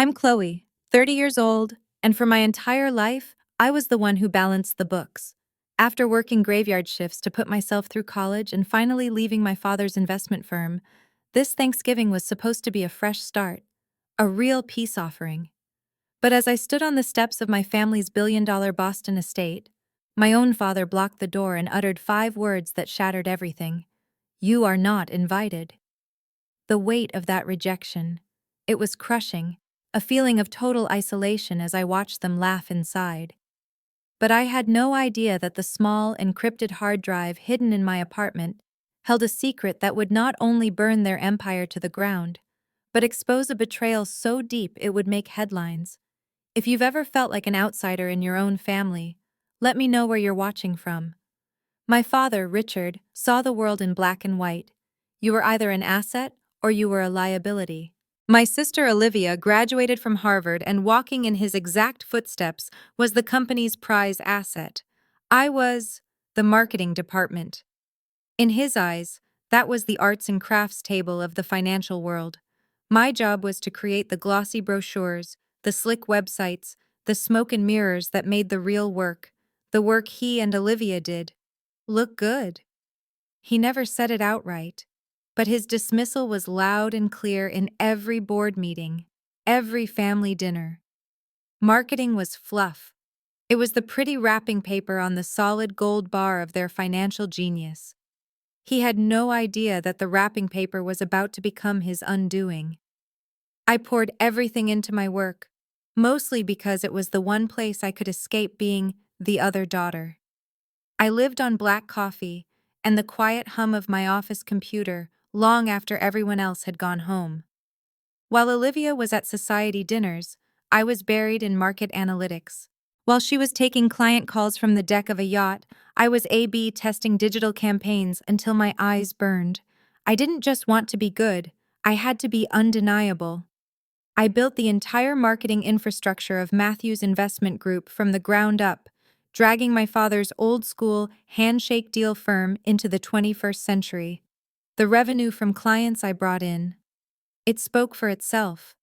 I'm Chloe, 30 years old, and for my entire life, I was the one who balanced the books. After working graveyard shifts to put myself through college and finally leaving my father's investment firm, this Thanksgiving was supposed to be a fresh start, a real peace offering. But as I stood on the steps of my family's billion-dollar Boston estate, my own father blocked the door and uttered 5 words that shattered everything. "You are not invited." The weight of that rejection. It was crushing, a feeling of total isolation as I watched them laugh inside. But I had no idea that the small, encrypted hard drive hidden in my apartment held a secret that would not only burn their empire to the ground, but expose a betrayal so deep it would make headlines. If you've ever felt like an outsider in your own family, let me know where you're watching from. My father, Richard, saw the world in black and white. You were either an asset or you were a liability. My sister Olivia graduated from Harvard, and walking in his exact footsteps was the company's prize asset. I was the marketing department. In his eyes, that was the arts and crafts table of the financial world. My job was to create the glossy brochures, the slick websites, the smoke and mirrors that made the real work, the work he and Olivia did, look good. He never said it outright, but his dismissal was loud and clear in every board meeting, every family dinner. Marketing was fluff. It was the pretty wrapping paper on the solid gold bar of their financial genius. He had no idea that the wrapping paper was about to become his undoing. I poured everything into my work, mostly because it was the one place I could escape being the other daughter. I lived on black coffee and the quiet hum of my office computer long after everyone else had gone home. While Olivia was at society dinners, I was buried in market analytics. While she was taking client calls from the deck of a yacht, I was A/B testing digital campaigns until my eyes burned. I didn't just want to be good, I had to be undeniable. I built the entire marketing infrastructure of Matthews Investment Group from the ground up, dragging my father's old-school handshake deal firm into the 21st century. The revenue from clients I brought in, it spoke for itself.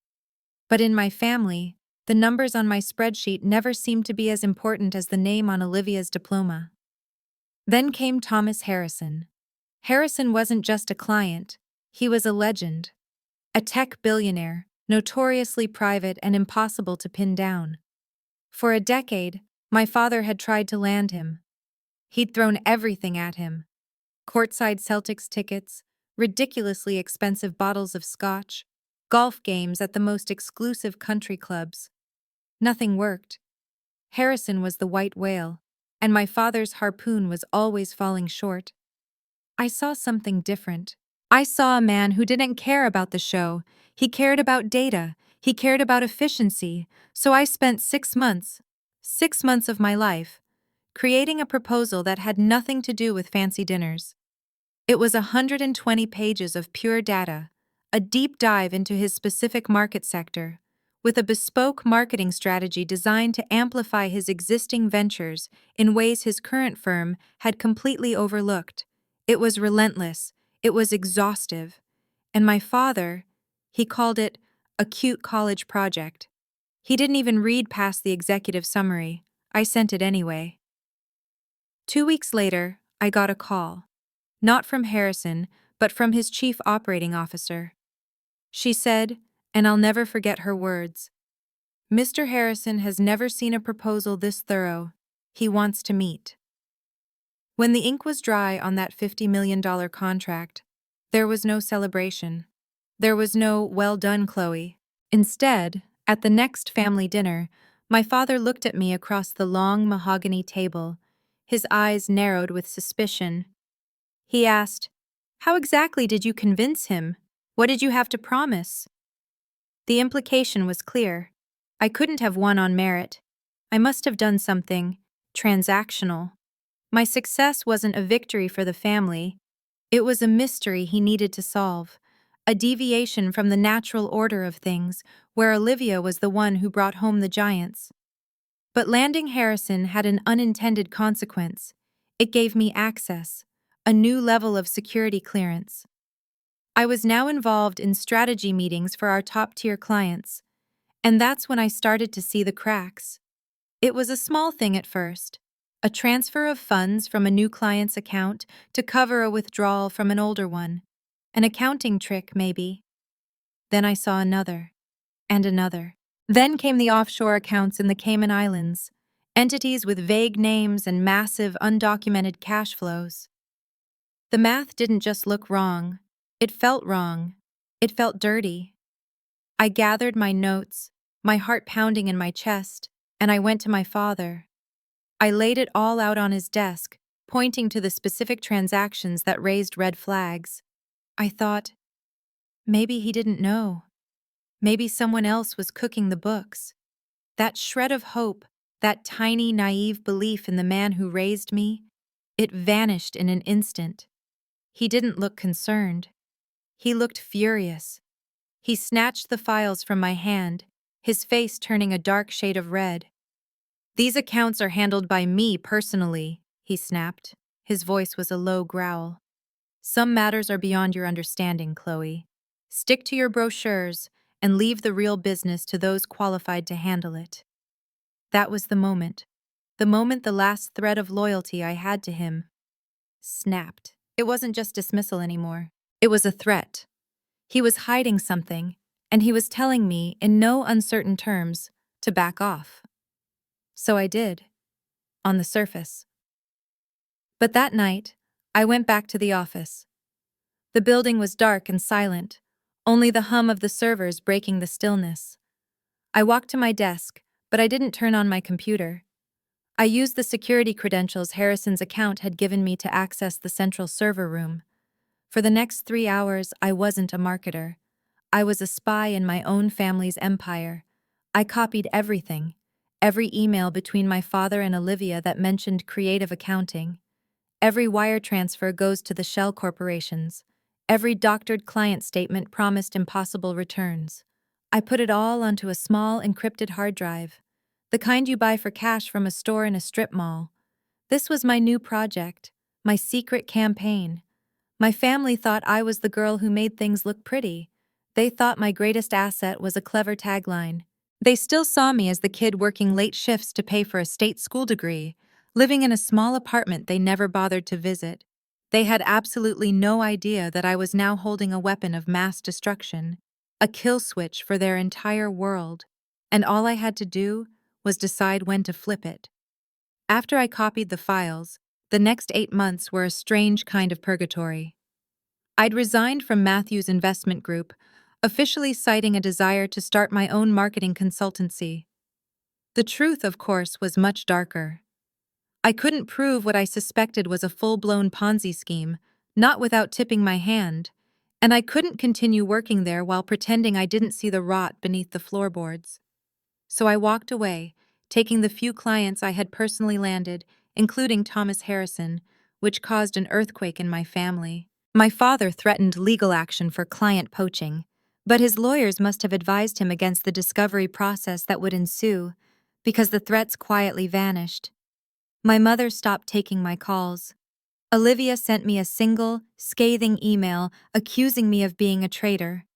But in my family, the numbers on my spreadsheet never seemed to be as important as the name on Olivia's diploma. Then came Thomas Harrison. Harrison wasn't just a client, he was a legend. A tech billionaire, notoriously private and impossible to pin down. For a decade, my father had tried to land him. He'd thrown everything at him. Courtside Celtics tickets, ridiculously expensive bottles of scotch, golf games at the most exclusive country clubs. Nothing worked. Harrison was the white whale, and my father's harpoon was always falling short. I saw something different. I saw a man who didn't care about the show. He cared about data. He cared about efficiency. So I spent 6 months of my life, creating a proposal that had nothing to do with fancy dinners. It was 120 pages of pure data, a deep dive into his specific market sector, with a bespoke marketing strategy designed to amplify his existing ventures in ways his current firm had completely overlooked. It was relentless, it was exhaustive, and my father, he called it a cute college project. He didn't even read past the executive summary. I sent it anyway. 2 weeks later, I got a call. Not from Harrison, but from his chief operating officer. She said, and I'll never forget her words, "Mr. Harrison has never seen a proposal this thorough. He wants to meet." When the ink was dry on that $50 million contract, there was no celebration. There was no "well done, Chloe." Instead, at the next family dinner, my father looked at me across the long mahogany table, his eyes narrowed with suspicion. He asked, "How exactly did you convince him? What did you have to promise?" The implication was clear. I couldn't have won on merit. I must have done something transactional. My success wasn't a victory for the family. It was a mystery he needed to solve, a deviation from the natural order of things, where Olivia was the one who brought home the giants. But landing Harrison had an unintended consequence. It gave me access, a new level of security clearance. I was now involved in strategy meetings for our top-tier clients, And that's when I started to see the cracks. It was a small thing at first, a transfer of funds from a new client's account to cover a withdrawal from an older one. An accounting trick, maybe. Then I saw another, and another. Then came the offshore accounts in the Cayman Islands, entities with vague names and massive undocumented cash flows. The math didn't just look wrong, it felt wrong. It felt dirty. I gathered my notes, my heart pounding in my chest, and I went to my father. I laid it all out on his desk, pointing to the specific transactions that raised red flags. I thought, maybe he didn't know. Maybe someone else was cooking the books. That shred of hope, that tiny, naive belief in the man who raised me, it vanished in an instant. He didn't look concerned. He looked furious. He snatched the files from my hand, his face turning a dark shade of red. "These accounts are handled by me personally," he snapped. His voice was a low growl. "Some matters are beyond your understanding, Chloe. Stick to your brochures and leave the real business to those qualified to handle it." That was the moment. The moment the last thread of loyalty I had to him snapped. It wasn't just dismissal anymore. It was a threat. He was hiding something, and he was telling me, in no uncertain terms, to back off. So I did, on the surface. But that night, I went back to the office. The building was dark and silent, only the hum of the servers breaking the stillness. I walked to my desk, but I didn't turn on my computer. I used the security credentials Harrison's account had given me to access the central server room. For the next 3 hours, I wasn't a marketer. I was a spy in my own family's empire. I copied everything, every email between my father and Olivia that mentioned creative accounting. Every wire transfer goes to the shell corporations. Every doctored client statement promised impossible returns. I put it all onto a small, encrypted hard drive, the kind you buy for cash from a store in a strip mall. This was my new project, my secret campaign. My family thought I was the girl who made things look pretty. They thought my greatest asset was a clever tagline. They still saw me as the kid working late shifts to pay for a state school degree, living in a small apartment they never bothered to visit. They had absolutely no idea that I was now holding a weapon of mass destruction, a kill switch for their entire world, and all I had to do was decide when to flip it. After I copied the files, the next 8 months were a strange kind of purgatory. I'd resigned from Matthew's investment group, officially citing a desire to start my own marketing consultancy. The truth, of course, was much darker. I couldn't prove what I suspected was a full-blown Ponzi scheme, not without tipping my hand, and I couldn't continue working there while pretending I didn't see the rot beneath the floorboards. So I walked away, taking the few clients I had personally landed, including Thomas Harrison, which caused an earthquake in my family. My father threatened legal action for client poaching, but his lawyers must have advised him against the discovery process that would ensue, because the threats quietly vanished. My mother stopped taking my calls. Olivia sent me a single, scathing email accusing me of being a traitor.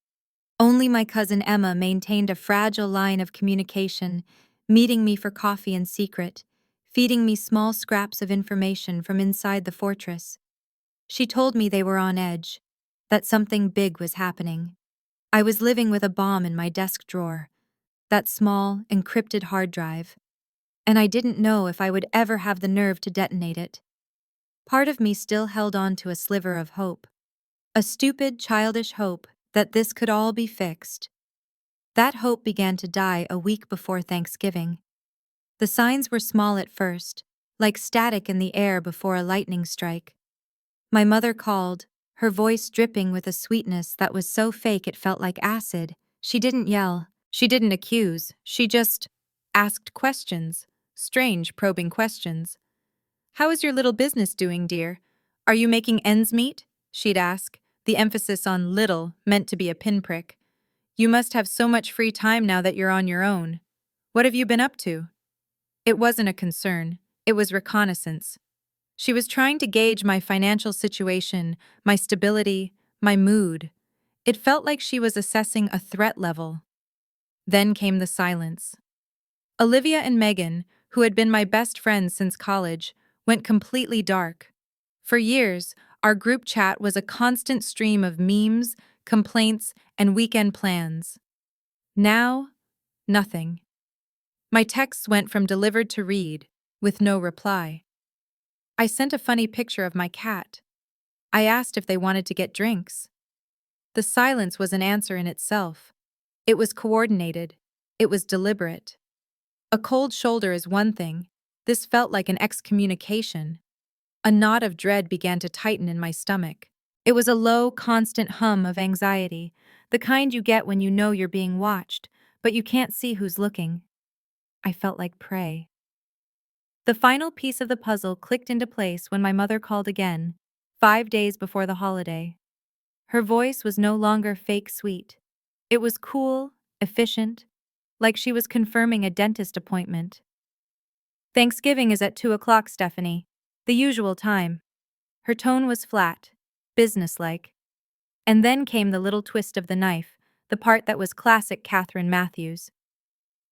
Only my cousin Emma maintained a fragile line of communication, meeting me for coffee in secret, feeding me small scraps of information from inside the fortress. She told me they were on edge, that something big was happening. I was living with a bomb in my desk drawer, that small, encrypted hard drive, and I didn't know if I would ever have the nerve to detonate it. Part of me still held on to a sliver of hope, a stupid, childish hope that this could all be fixed. That hope began to die a week before Thanksgiving. The signs were small at first, like static in the air before a lightning strike. My mother called, her voice dripping with a sweetness that was so fake it felt like acid. She didn't yell, she didn't accuse, she just asked questions, strange, probing questions. "How is your little business doing, dear? Are you making ends meet?" she'd ask, the emphasis on little meant to be a pinprick. "You must have so much free time now that you're on your own. What have you been up to?" It wasn't a concern, it was reconnaissance. She was trying to gauge my financial situation, my stability, my mood. It felt like she was assessing a threat level. Then came the silence. Olivia and Megan, who had been my best friends since college, went completely dark. For years, our group chat was a constant stream of memes, complaints, and weekend plans. Now, nothing. My texts went from delivered to read, with no reply. I sent a funny picture of my cat. I asked if they wanted to get drinks. The silence was an answer in itself. It was coordinated. It was deliberate. A cold shoulder is one thing. This felt like an excommunication. A knot of dread began to tighten in my stomach. It was a low, constant hum of anxiety, the kind you get when you know you're being watched, but you can't see who's looking. I felt like prey. The final piece of the puzzle clicked into place when my mother called again, 5 days before the holiday. Her voice was no longer fake sweet. It was cool, efficient, like she was confirming a dentist appointment. Thanksgiving is at 2 o'clock, Stephanie. The usual time. Her tone was flat, businesslike. And then came the little twist of the knife, the part that was classic Catherine Matthews.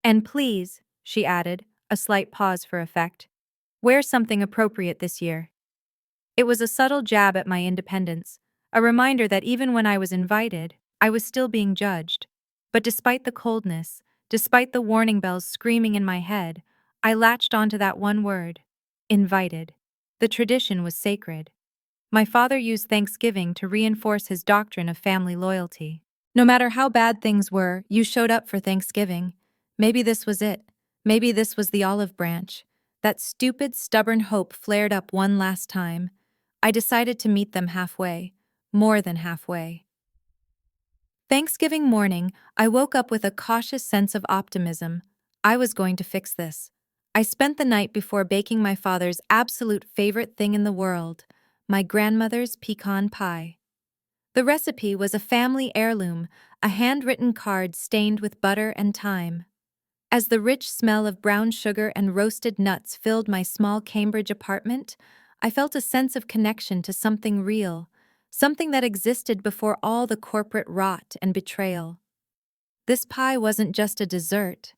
And please, she added, a slight pause for effect, wear something appropriate this year. It was a subtle jab at my independence, a reminder that even when I was invited, I was still being judged. But despite the coldness, despite the warning bells screaming in my head, I latched onto that one word, invited. The tradition was sacred. My father used Thanksgiving to reinforce his doctrine of family loyalty. No matter how bad things were, you showed up for Thanksgiving. Maybe this was it. Maybe this was the olive branch. That stupid, stubborn hope flared up one last time. I decided to meet them halfway, more than halfway. Thanksgiving morning, I woke up with a cautious sense of optimism. I was going to fix this. I spent the night before baking my father's absolute favorite thing in the world, my grandmother's pecan pie. The recipe was a family heirloom, a handwritten card stained with butter and thyme. As the rich smell of brown sugar and roasted nuts filled my small Cambridge apartment, I felt a sense of connection to something real, something that existed before all the corporate rot and betrayal. This pie wasn't just a dessert.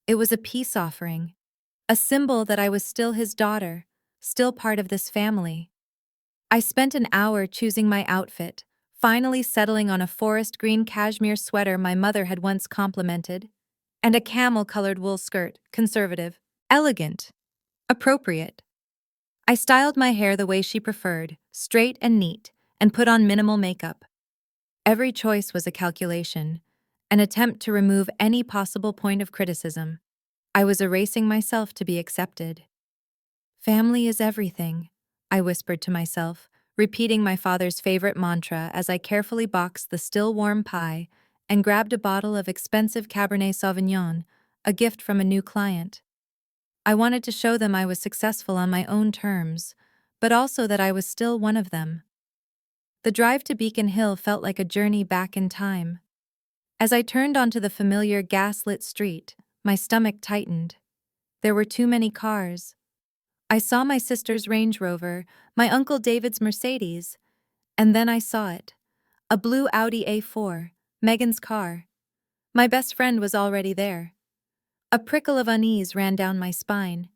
It was a peace offering, a symbol that I was still his daughter, still part of this family. I spent an hour choosing my outfit, finally settling on a forest green cashmere sweater my mother had once complimented, and a camel-colored wool skirt, conservative, elegant, appropriate. I styled my hair the way she preferred, straight and neat, and put on minimal makeup. Every choice was a calculation, an attempt to remove any possible point of criticism. I was erasing myself to be accepted. Family is everything, I whispered to myself, repeating my father's favorite mantra as I carefully boxed the still warm pie and grabbed a bottle of expensive Cabernet Sauvignon, a gift from a new client. I wanted to show them I was successful on my own terms, but also that I was still one of them. The drive to Beacon Hill felt like a journey back in time. As I turned onto the familiar gas-lit street, my stomach tightened. There were too many cars. I saw my sister's Range Rover, my Uncle David's Mercedes, and then I saw it. A blue Audi A4, Megan's car. My best friend was already there. A prickle of unease ran down my spine.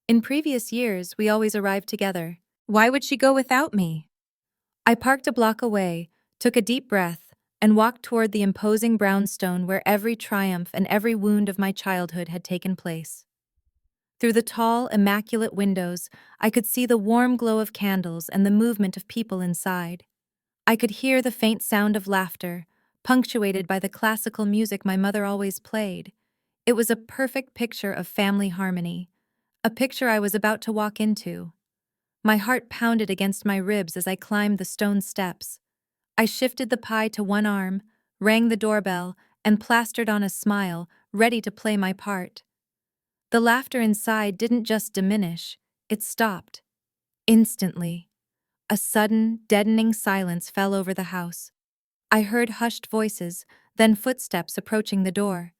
In previous years, we always arrived together. Why would she go without me? I parked a block away, took a deep breath, and walked toward the imposing brownstone where every triumph and every wound of my childhood had taken place. Through the tall, immaculate windows, I could see the warm glow of candles and the movement of people inside. I could hear the faint sound of laughter, punctuated by the classical music my mother always played. It was a perfect picture of family harmony, a picture I was about to walk into. My heart pounded against my ribs as I climbed the stone steps. I shifted the pie to one arm, rang the doorbell, and plastered on a smile, ready to play my part. The laughter inside didn't just diminish, it stopped. Instantly. A sudden, deadening silence fell over the house. I heard hushed voices, then footsteps approaching the door.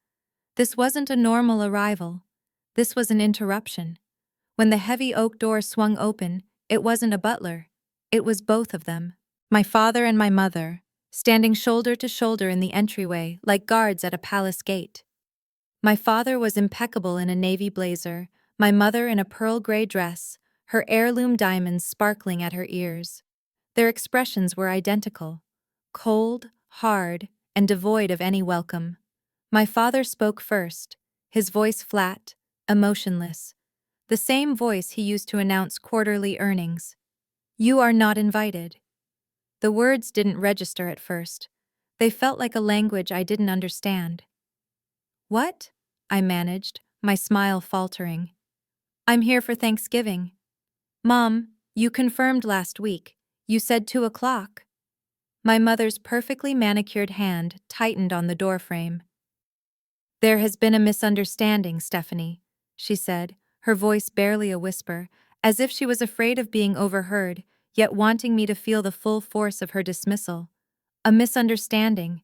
This wasn't a normal arrival. This was an interruption. When the heavy oak door swung open, it wasn't a butler. It was both of them. My father and my mother, standing shoulder to shoulder in the entryway like guards at a palace gate. My father was impeccable in a navy blazer, my mother in a pearl gray dress, her heirloom diamonds sparkling at her ears. Their expressions were identical, cold, hard, and devoid of any welcome. My father spoke first, his voice flat, emotionless, the same voice he used to announce quarterly earnings. "You are not invited." The words didn't register at first. They felt like a language I didn't understand. "What?" I managed, my smile faltering. "I'm here for Thanksgiving." "Mom, you confirmed last week. You said 2 o'clock." My mother's perfectly manicured hand tightened on the doorframe. "There has been a misunderstanding, Stephanie," she said, her voice barely a whisper, as if she was afraid of being overheard, yet wanting me to feel the full force of her dismissal. A misunderstanding.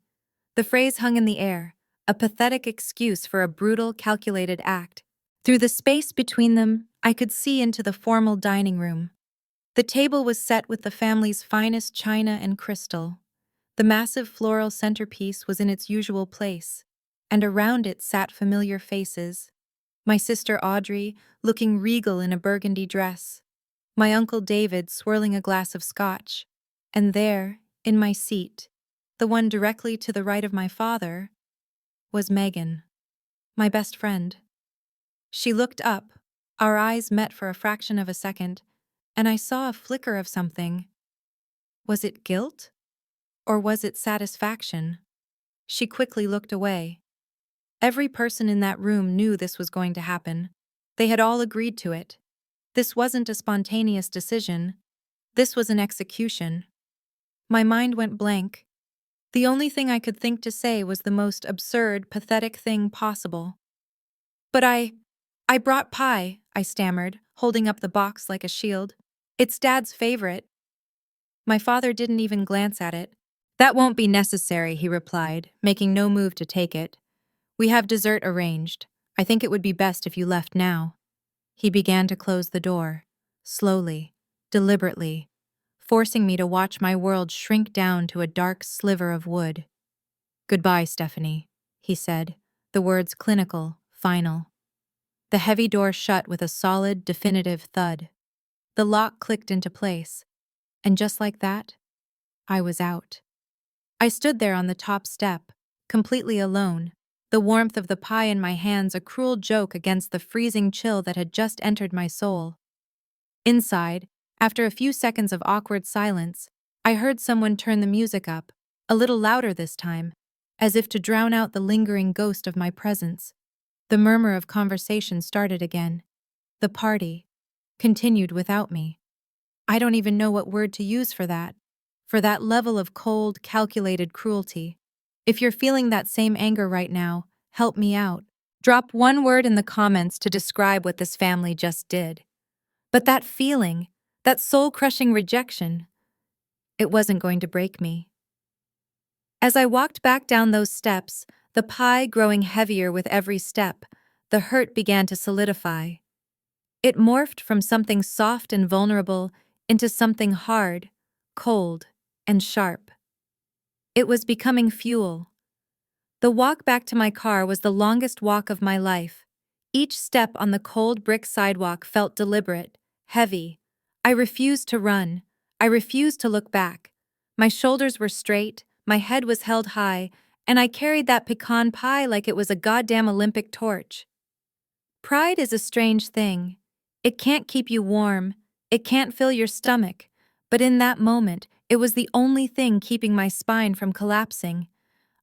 The phrase hung in the air, a pathetic excuse for a brutal, calculated act. Through the space between them, I could see into the formal dining room. The table was set with the family's finest china and crystal. The massive floral centerpiece was in its usual place, and around it sat familiar faces. My sister Audrey, looking regal in a burgundy dress. My uncle David swirling a glass of scotch. And there, in my seat, the one directly to the right of my father, was Megan, my best friend. She looked up, our eyes met for a fraction of a second, and I saw a flicker of something. Was it guilt? Or was it satisfaction? She quickly looked away. Every person in that room knew this was going to happen. They had all agreed to it. This wasn't a spontaneous decision. This was an execution. My mind went blank. The only thing I could think to say was the most absurd, pathetic thing possible. "But I brought pie," I stammered, holding up the box like a shield. "It's Dad's favorite." My father didn't even glance at it. "That won't be necessary," he replied, making no move to take it. "We have dessert arranged. I think it would be best if you left now." He began to close the door, slowly, deliberately, forcing me to watch my world shrink down to a dark sliver of wood. "Goodbye, Stephanie," he said, the words clinical, final. The heavy door shut with a solid, definitive thud. The lock clicked into place, and just like that, I was out. I stood there on the top step, completely alone, the warmth of the pie in my hands a cruel joke against the freezing chill that had just entered my soul. Inside, after a few seconds of awkward silence, I heard someone turn the music up, a little louder this time, as if to drown out the lingering ghost of my presence. The murmur of conversation started again. The party continued without me. I don't even know what word to use for that level of cold, calculated cruelty. If you're feeling that same anger right now, help me out. Drop one word in the comments to describe what this family just did. But that feeling, that soul-crushing rejection, it wasn't going to break me. As I walked back down those steps, the pie growing heavier with every step, the hurt began to solidify. It morphed from something soft and vulnerable into something hard, cold, and sharp. It was becoming fuel. The walk back to my car was the longest walk of my life. Each step on the cold brick sidewalk felt deliberate, heavy. I refused to run. I refused to look back. My shoulders were straight, my head was held high, and I carried that pecan pie like it was a goddamn Olympic torch. Pride is a strange thing. It can't keep you warm, it can't fill your stomach, but in that moment, it was the only thing keeping my spine from collapsing.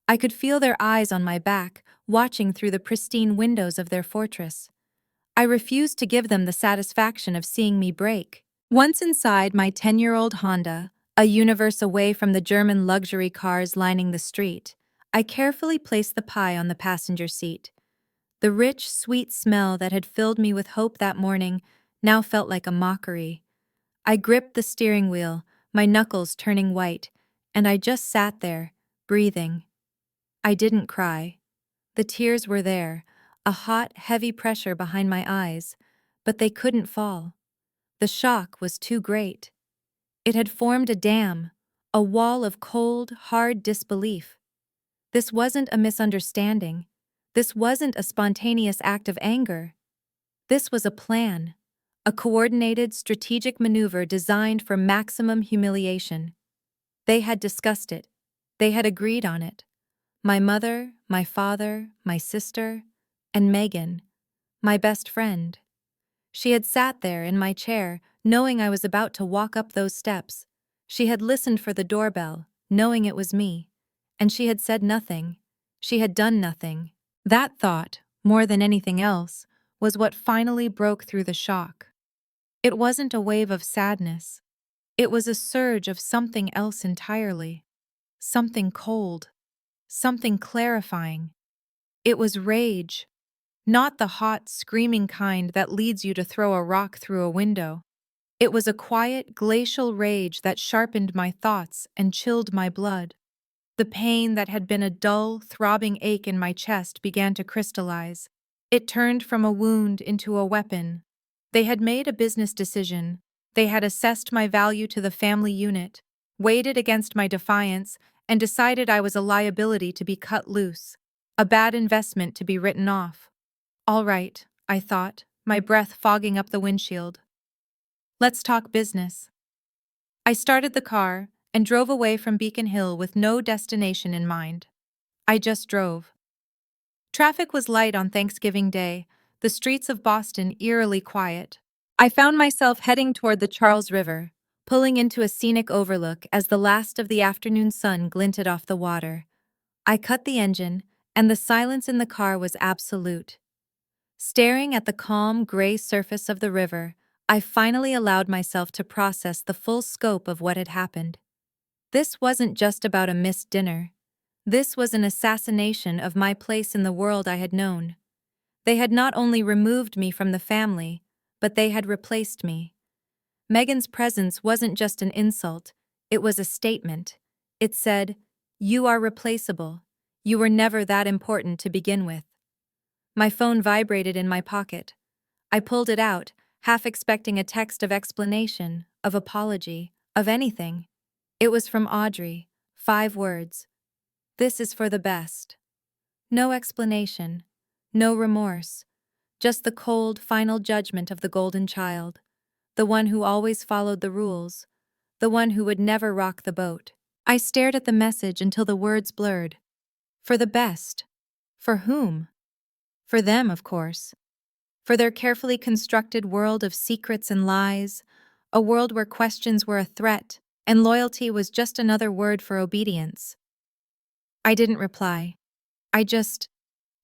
I could feel their eyes on my back, watching through the pristine windows of their fortress. I refused to give them the satisfaction of seeing me break. Once inside my 10-year-old Honda, a universe away from the German luxury cars lining the street, I carefully placed the pie on the passenger seat. The rich, sweet smell that had filled me with hope that morning now felt like a mockery. I gripped the steering wheel, my knuckles turning white, and I just sat there, breathing. I didn't cry. The tears were there, a hot, heavy pressure behind my eyes, but they couldn't fall. The shock was too great. It had formed a dam, a wall of cold, hard disbelief. This wasn't a misunderstanding. This wasn't a spontaneous act of anger. This was a plan, a coordinated strategic maneuver designed for maximum humiliation. They had discussed it. They had agreed on it. My mother, my father, my sister, and Megan, my best friend. She had sat there in my chair, knowing I was about to walk up those steps. She had listened for the doorbell, knowing it was me. And she had said nothing. She had done nothing. That thought, more than anything else, was what finally broke through the shock. It wasn't a wave of sadness. It was a surge of something else entirely. Something cold. Something clarifying. It was rage. Not the hot, screaming kind that leads you to throw a rock through a window. It was a quiet, glacial rage that sharpened my thoughts and chilled my blood. The pain that had been a dull, throbbing ache in my chest began to crystallize. It turned from a wound into a weapon. They had made a business decision. They had assessed my value to the family unit, weighed it against my defiance, and decided I was a liability to be cut loose, a bad investment to be written off. All right, I thought, my breath fogging up the windshield. Let's talk business. I started the car and drove away from Beacon Hill with no destination in mind. I just drove. Traffic was light on Thanksgiving Day, the streets of Boston eerily quiet. I found myself heading toward the Charles River, pulling into a scenic overlook as the last of the afternoon sun glinted off the water. I cut the engine, and the silence in the car was absolute. Staring at the calm, gray surface of the river, I finally allowed myself to process the full scope of what had happened. This wasn't just about a missed dinner. This was an assassination of my place in the world I had known. They had not only removed me from the family, but they had replaced me. Megan's presence wasn't just an insult, it was a statement. It said, "You are replaceable. You were never that important to begin with." My phone vibrated in my pocket. I pulled it out, half expecting a text of explanation, of apology, of anything. It was from Audrey, 5 words. "This is for the best." No explanation, no remorse, just the cold, final judgment of the golden child, the one who always followed the rules, the one who would never rock the boat. I stared at the message until the words blurred. For the best. For whom? For them, of course. For their carefully constructed world of secrets and lies, a world where questions were a threat and loyalty was just another word for obedience. I didn't reply. I just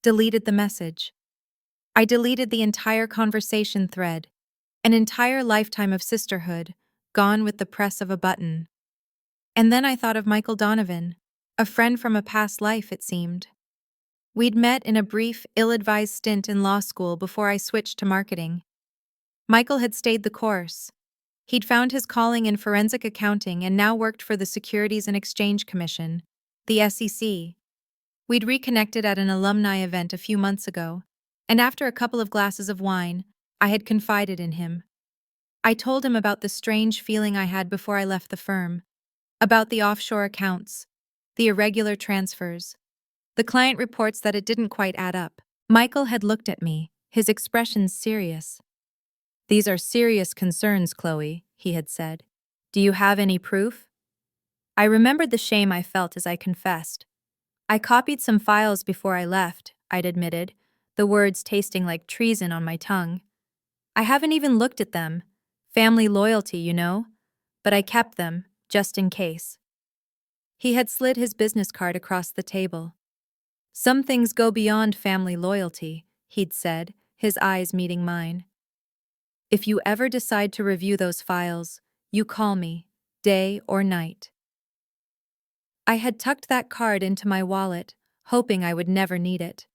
deleted the message. I deleted the entire conversation thread, an entire lifetime of sisterhood, gone with the press of a button. And then I thought of Michael Donovan, a friend from a past life, it seemed. We'd met in a brief, ill-advised stint in law school before I switched to marketing. Michael had stayed the course. He'd found his calling in forensic accounting and now worked for the Securities and Exchange Commission, the SEC. We'd reconnected at an alumni event a few months ago, and after a couple of glasses of wine, I had confided in him. I told him about the strange feeling I had before I left the firm, about the offshore accounts, the irregular transfers, the client reports that it didn't quite add up. Michael had looked at me, his expression serious. "These are serious concerns, Chloe," he had said. "Do you have any proof?" I remembered the shame I felt as I confessed. "I copied some files before I left," I'd admitted, the words tasting like treason on my tongue. "I haven't even looked at them. Family loyalty, you know. But I kept them, just in case." He had slid his business card across the table. "Some things go beyond family loyalty," he'd said, his eyes meeting mine. "If you ever decide to review those files, you call me, day or night." I had tucked that card into my wallet, hoping I would never need it.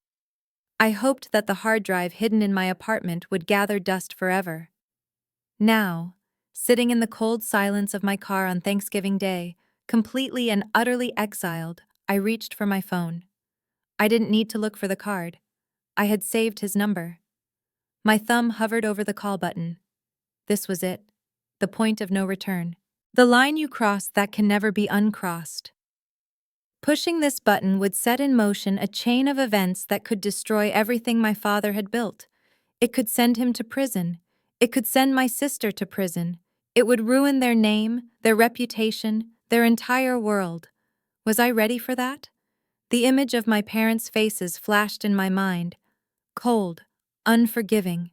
I hoped that the hard drive hidden in my apartment would gather dust forever. Now, sitting in the cold silence of my car on Thanksgiving Day, completely and utterly exiled, I reached for my phone. I didn't need to look for the card. I had saved his number. My thumb hovered over the call button. This was it. The point of no return. The line you cross that can never be uncrossed. Pushing this button would set in motion a chain of events that could destroy everything my father had built. It could send him to prison. It could send my sister to prison. It would ruin their name, their reputation, their entire world. Was I ready for that? The image of my parents' faces flashed in my mind, cold, unforgiving.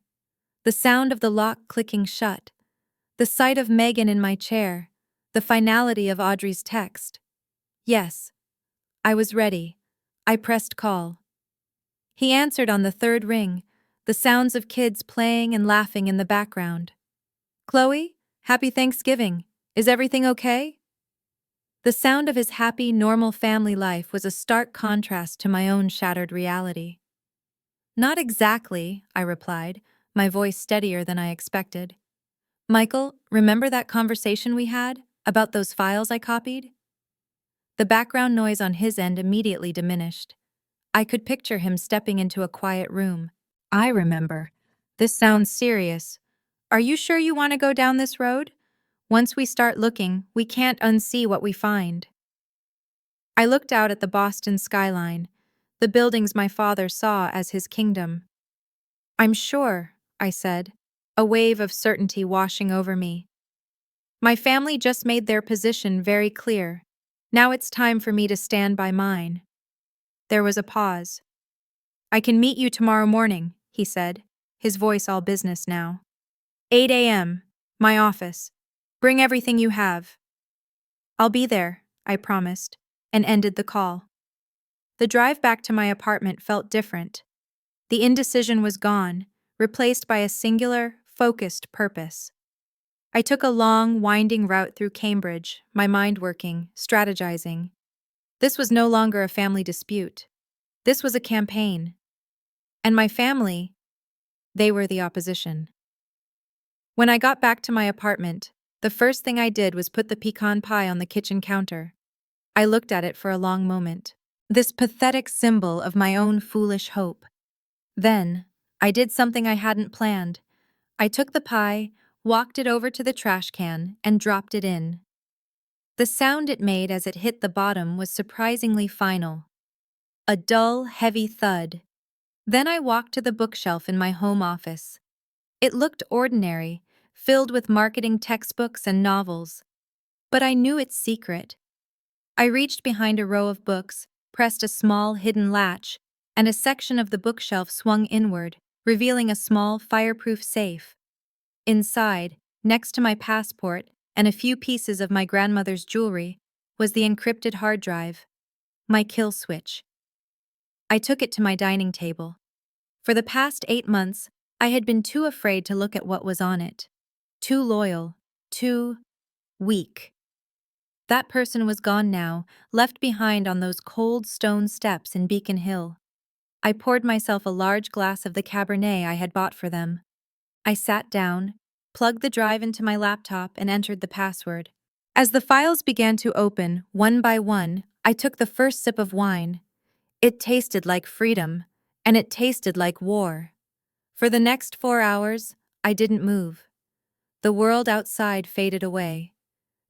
The sound of the lock clicking shut. The sight of Megan in my chair. The finality of Audrey's text. Yes, I was ready. I pressed call. He answered on the third ring, the sounds of kids playing and laughing in the background. Chloe, happy Thanksgiving. Is everything okay? The sound of his happy, normal family life was a stark contrast to my own shattered reality. Not exactly, I replied, my voice steadier than I expected. Michael, remember that conversation we had about those files I copied? The background noise on his end immediately diminished. I could picture him stepping into a quiet room. I remember. This sounds serious. Are you sure you want to go down this road? Once we start looking, we can't unsee what we find. I looked out at the Boston skyline, the buildings my father saw as his kingdom. I'm sure, I said, a wave of certainty washing over me. My family just made their position very clear. Now it's time for me to stand by mine. There was a pause. I can meet you tomorrow morning, he said, his voice all business now. 8 a.m., my office. Bring everything you have. I'll be there, I promised, and ended the call. The drive back to my apartment felt different. The indecision was gone, replaced by a singular, focused purpose. I took a long, winding route through Cambridge, my mind working, strategizing. This was no longer a family dispute. This was a campaign. And my family, they were the opposition. When I got back to my apartment, the first thing I did was put the pecan pie on the kitchen counter. I looked at it for a long moment, this pathetic symbol of my own foolish hope. Then, I did something I hadn't planned. I took the pie, walked it over to the trash can, and dropped it in. The sound it made as it hit the bottom was surprisingly final. A dull, heavy thud. Then I walked to the bookshelf in my home office. It looked ordinary, filled with marketing textbooks and novels. But I knew its secret. I reached behind a row of books, pressed a small, hidden latch, and a section of the bookshelf swung inward, revealing a small, fireproof safe. Inside, next to my passport and a few pieces of my grandmother's jewelry, was the encrypted hard drive, my kill switch. I took it to my dining table. For the past 8 months, I had been too afraid to look at what was on it. Too loyal, too weak. That person was gone now, left behind on those cold stone steps in Beacon Hill. I poured myself a large glass of the Cabernet I had bought for them. I sat down, plugged the drive into my laptop, and entered the password. As the files began to open, one by one, I took the first sip of wine. It tasted like freedom, and it tasted like war. For the next 4 hours, I didn't move. The world outside faded away.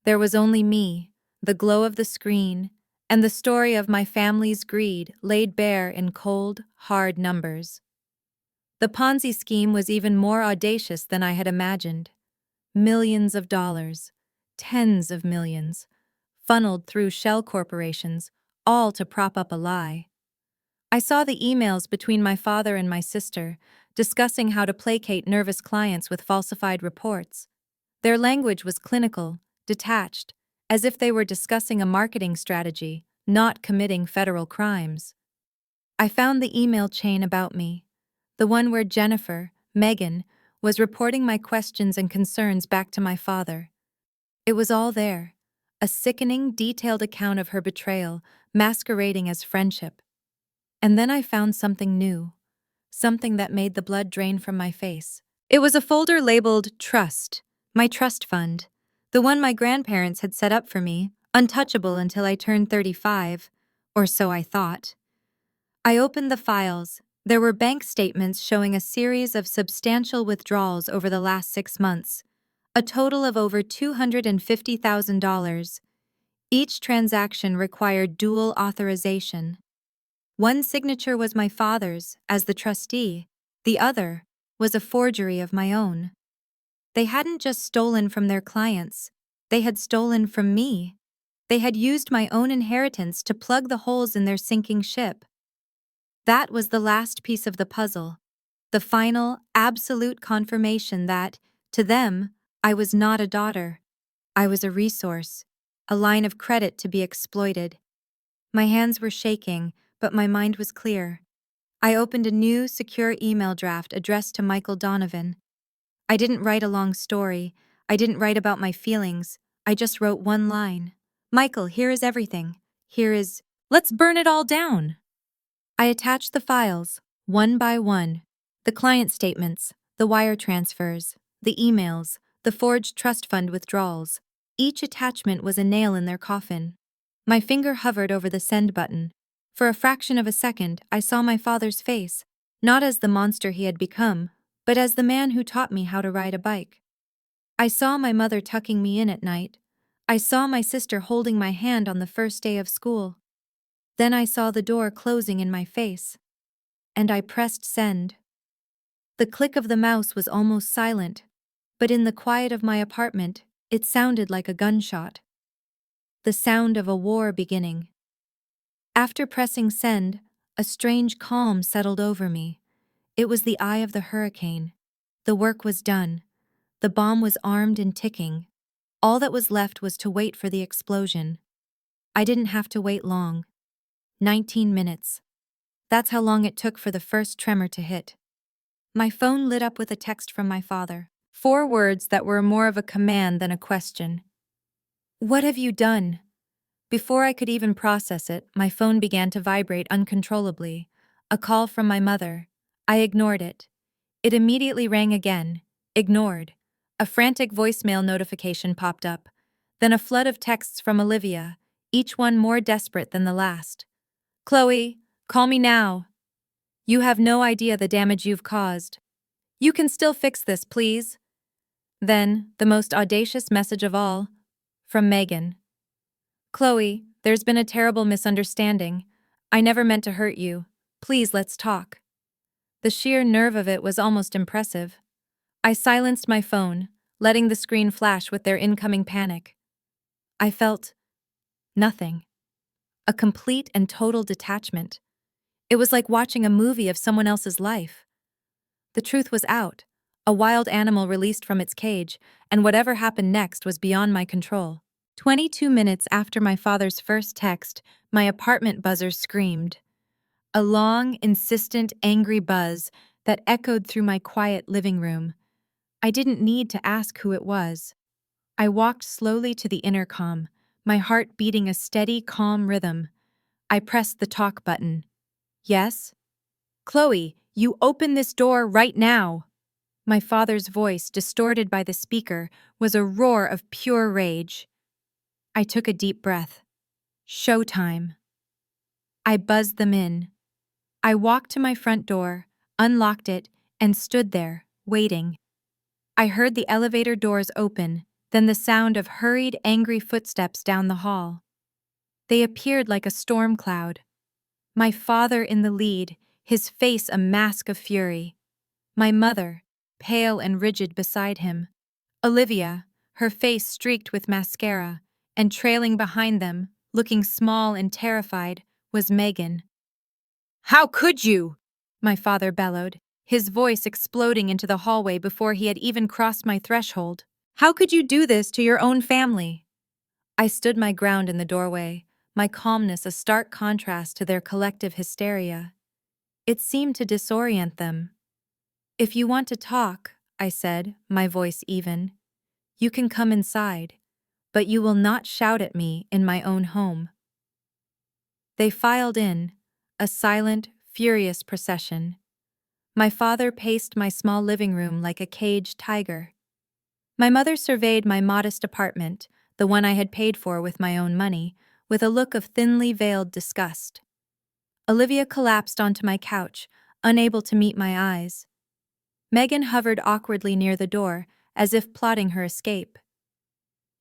There was only me, the glow of the screen, and the story of my family's greed laid bare in cold, hard numbers. The Ponzi scheme was even more audacious than I had imagined. Millions of dollars, tens of millions, funneled through shell corporations, all to prop up a lie. I saw the emails between my father and my sister, discussing how to placate nervous clients with falsified reports. Their language was clinical, detached, as if they were discussing a marketing strategy, not committing federal crimes. I found the email chain about me, the one where Jennifer, Megan, was reporting my questions and concerns back to my father. It was all there, a sickening, detailed account of her betrayal, masquerading as friendship. And then I found something new, something that made the blood drain from my face. It was a folder labeled Trust, my trust fund, the one my grandparents had set up for me, untouchable until I turned 35, or so I thought. I opened the files. There were bank statements showing a series of substantial withdrawals over the last 6 months, a total of over $250,000. Each transaction required dual authorization. One signature was my father's, as the trustee, the other was a forgery of my own. They hadn't just stolen from their clients, they had stolen from me. They had used my own inheritance to plug the holes in their sinking ship. That was the last piece of the puzzle, the final, absolute confirmation that, to them, I was not a daughter. I was a resource, a line of credit to be exploited. My hands were shaking, but my mind was clear. I opened a new, secure email draft addressed to Michael Donovan. I didn't write a long story. I didn't write about my feelings. I just wrote one line. Michael, here is everything. Here is, let's burn it all down. I attached the files, one by one. The client statements, the wire transfers, the emails, the forged trust fund withdrawals. Each attachment was a nail in their coffin. My finger hovered over the send button. For a fraction of a second, I saw my father's face, not as the monster he had become, but as the man who taught me how to ride a bike. I saw my mother tucking me in at night. I saw my sister holding my hand on the first day of school. Then I saw the door closing in my face. And I pressed send. The click of the mouse was almost silent, but in the quiet of my apartment, it sounded like a gunshot. The sound of a war beginning. After pressing send, a strange calm settled over me. It was the eye of the hurricane. The work was done. The bomb was armed and ticking. All that was left was to wait for the explosion. I didn't have to wait long. 19 minutes. That's how long it took for the first tremor to hit. My phone lit up with a text from my father. 4 words that were more of a command than a question. What have you done? Before I could even process it, my phone began to vibrate uncontrollably. A call from my mother. I ignored it. It immediately rang again. Ignored. A frantic voicemail notification popped up. Then a flood of texts from Olivia, each one more desperate than the last. Chloe, call me now. You have no idea the damage you've caused. You can still fix this, please. Then, the most audacious message of all, from Megan. Chloe, there's been a terrible misunderstanding. I never meant to hurt you. Please, let's talk. The sheer nerve of it was almost impressive. I silenced my phone, letting the screen flash with their incoming panic. I felt nothing. A complete and total detachment. It was like watching a movie of someone else's life. The truth was out, a wild animal released from its cage, and whatever happened next was beyond my control. 22 minutes after my father's first text, my apartment buzzer screamed. A long, insistent, angry buzz that echoed through my quiet living room. I didn't need to ask who it was. I walked slowly to the intercom, my heart beating a steady, calm rhythm. I pressed the talk button. Yes? Chloe, you open this door right now! My father's voice, distorted by the speaker, was a roar of pure rage. I took a deep breath. Showtime. I buzzed them in. I walked to my front door, unlocked it, and stood there, waiting. I heard the elevator doors open, then the sound of hurried, angry footsteps down the hall. They appeared like a storm cloud. My father in the lead, his face a mask of fury. My mother, pale and rigid beside him. Olivia, her face streaked with mascara, and trailing behind them, looking small and terrified, was Megan. How could you? My father bellowed, his voice exploding into the hallway before he had even crossed my threshold. How could you do this to your own family? I stood my ground in the doorway, my calmness a stark contrast to their collective hysteria. It seemed to disorient them. If you want to talk, I said, my voice even, you can come inside, but you will not shout at me in my own home. They filed in, a silent, furious procession. My father paced my small living room like a caged tiger. My mother surveyed my modest apartment, the one I had paid for with my own money, with a look of thinly veiled disgust. Olivia collapsed onto my couch, unable to meet my eyes. Megan hovered awkwardly near the door, as if plotting her escape.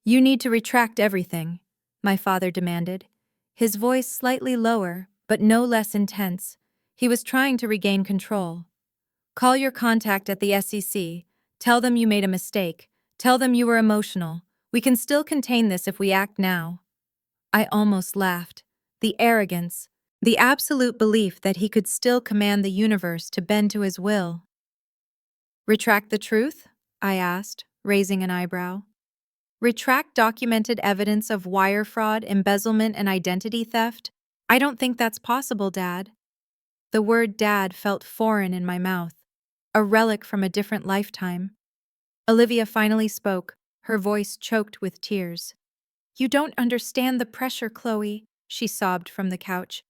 You need to retract everything. my father demanded, his voice slightly lower, but no less intense. He was trying to regain control. Call your contact at the SEC. Tell them you made a mistake. Tell them you were emotional. We can still contain this if we act now. I almost laughed. The arrogance, the absolute belief that he could still command the universe to bend to his will. Retract the truth? I asked, raising an eyebrow. Retract documented evidence of wire fraud, embezzlement, and identity theft? I don't think that's possible, Dad. The word dad felt foreign in my mouth, a relic from a different lifetime. Olivia finally spoke, her voice choked with tears. You don't understand the pressure, Chloe, she sobbed from the couch.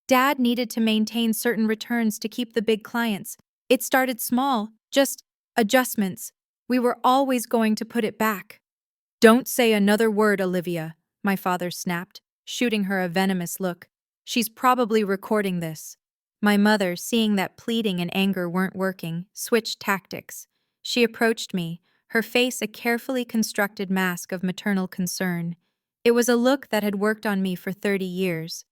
Dad needed to maintain certain returns to keep the big clients. It started small, just adjustments. We were always going to put it back. Don't say another word, Olivia, my father snapped, shooting her a venomous look. She's probably recording this. My mother, seeing that pleading and anger weren't working, switched tactics. She approached me, her face a carefully constructed mask of maternal concern. It was a look that had worked on me for 30 years.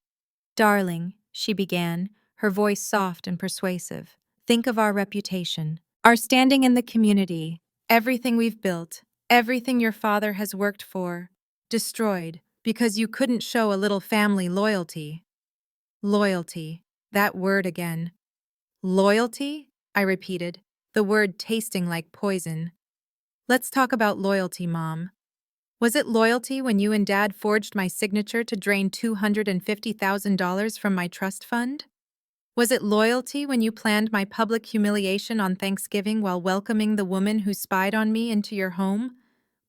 Darling, she began, her voice soft and persuasive. Think of our reputation, our standing in the community, everything we've built, everything your father has worked for, destroyed because you couldn't show a little family loyalty. Loyalty, that word again. Loyalty? I repeated, the word tasting like poison. Let's talk about loyalty, Mom. Was it loyalty when you and Dad forged my signature to drain $250,000 from my trust fund? Was it loyalty when you planned my public humiliation on Thanksgiving while welcoming the woman who spied on me into your home?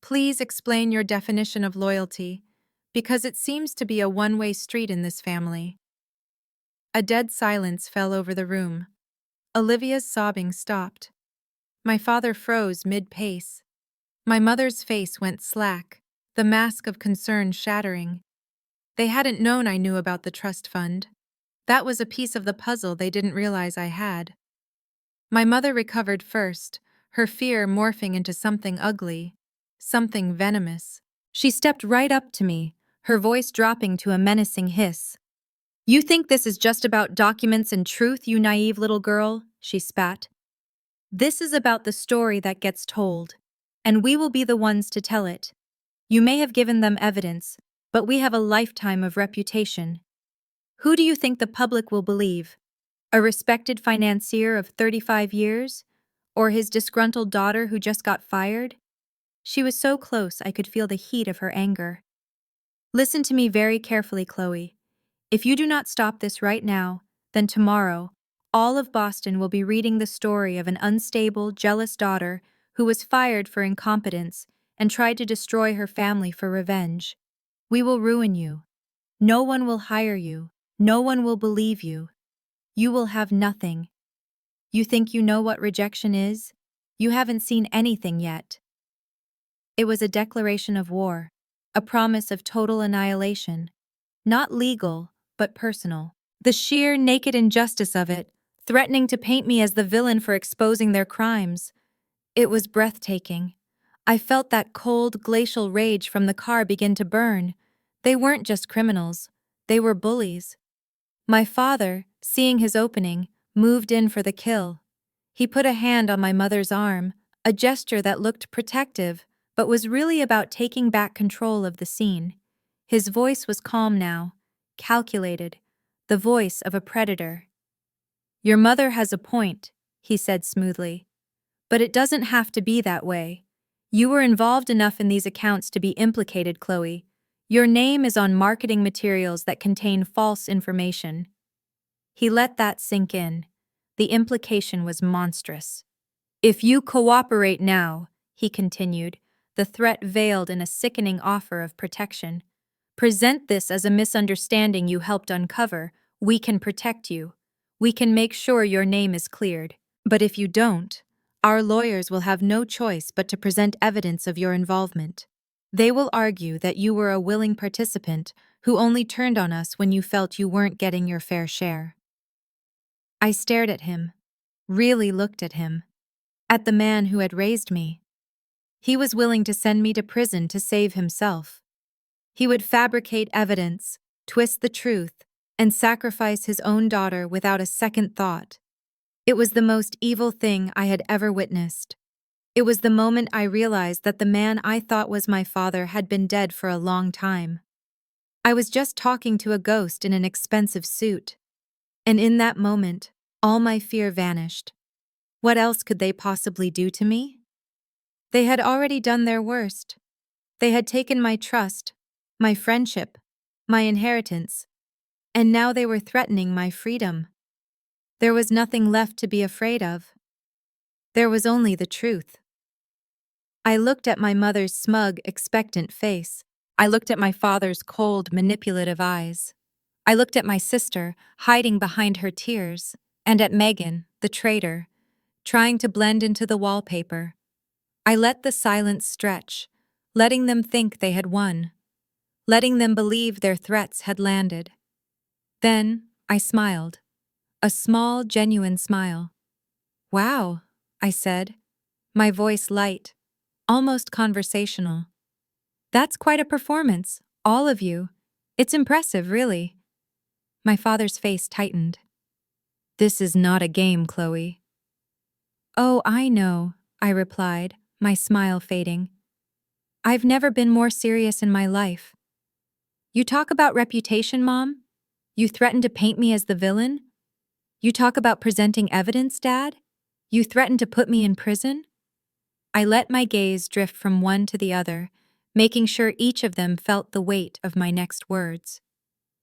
Please explain your definition of loyalty, because it seems to be a one-way street in this family. A dead silence fell over the room. Olivia's sobbing stopped. My father froze mid-pace. My mother's face went slack, the mask of concern shattering. They hadn't known I knew about the trust fund. That was a piece of the puzzle they didn't realize I had. My mother recovered first, her fear morphing into something ugly, something venomous. She stepped right up to me, her voice dropping to a menacing hiss. You think this is just about documents and truth, you naive little girl? She spat. This is about the story that gets told, and we will be the ones to tell it. You may have given them evidence, but we have a lifetime of reputation. Who do you think the public will believe? A respected financier of 35 years? Or his disgruntled daughter who just got fired? She was so close I could feel the heat of her anger. Listen to me very carefully, Chloe. If you do not stop this right now, then tomorrow, all of Boston will be reading the story of an unstable, jealous daughter who was fired for incompetence and tried to destroy her family for revenge. We will ruin you. No one will hire you. No one will believe you. You will have nothing. You think you know what rejection is? You haven't seen anything yet. It was a declaration of war, a promise of total annihilation. Not legal, but personal. The sheer naked injustice of it, threatening to paint me as the villain for exposing their crimes. It was breathtaking. I felt that cold, glacial rage from the car begin to burn. They weren't just criminals. They were bullies. My father, seeing his opening, moved in for the kill. He put a hand on my mother's arm, a gesture that looked protective, but was really about taking back control of the scene. His voice was calm now, calculated, the voice of a predator. Your mother has a point, he said smoothly. But it doesn't have to be that way. You were involved enough in these accounts to be implicated, Chloe. Your name is on marketing materials that contain false information. He let that sink in. The implication was monstrous. If you cooperate now, he continued, the threat veiled in a sickening offer of protection. Present this as a misunderstanding you helped uncover. We can protect you. We can make sure your name is cleared. But if you don't, our lawyers will have no choice but to present evidence of your involvement. They will argue that you were a willing participant who only turned on us when you felt you weren't getting your fair share. I stared at him, really looked at him, at the man who had raised me. He was willing to send me to prison to save himself. He would fabricate evidence, twist the truth, and sacrifice his own daughter without a second thought. It was the most evil thing I had ever witnessed. It was the moment I realized that the man I thought was my father had been dead for a long time. I was just talking to a ghost in an expensive suit. And in that moment, all my fear vanished. What else could they possibly do to me? They had already done their worst. They had taken my trust, my friendship, my inheritance, and now they were threatening my freedom. There was nothing left to be afraid of. There was only the truth. I looked at my mother's smug, expectant face. I looked at my father's cold, manipulative eyes. I looked at my sister, hiding behind her tears, and at Megan, the traitor, trying to blend into the wallpaper. I let the silence stretch, letting them think they had won, letting them believe their threats had landed. Then I smiled, a small, genuine smile. "Wow," I said, my voice light, almost conversational. "That's quite a performance, all of you. It's impressive, really." My father's face tightened. "This is not a game, Chloe." "Oh, I know," I replied, my smile fading. "I've never been more serious in my life." "You talk about reputation, Mom? You threaten to paint me as the villain? You talk about presenting evidence, Dad? You threaten to put me in prison?" I let my gaze drift from one to the other, making sure each of them felt the weight of my next words.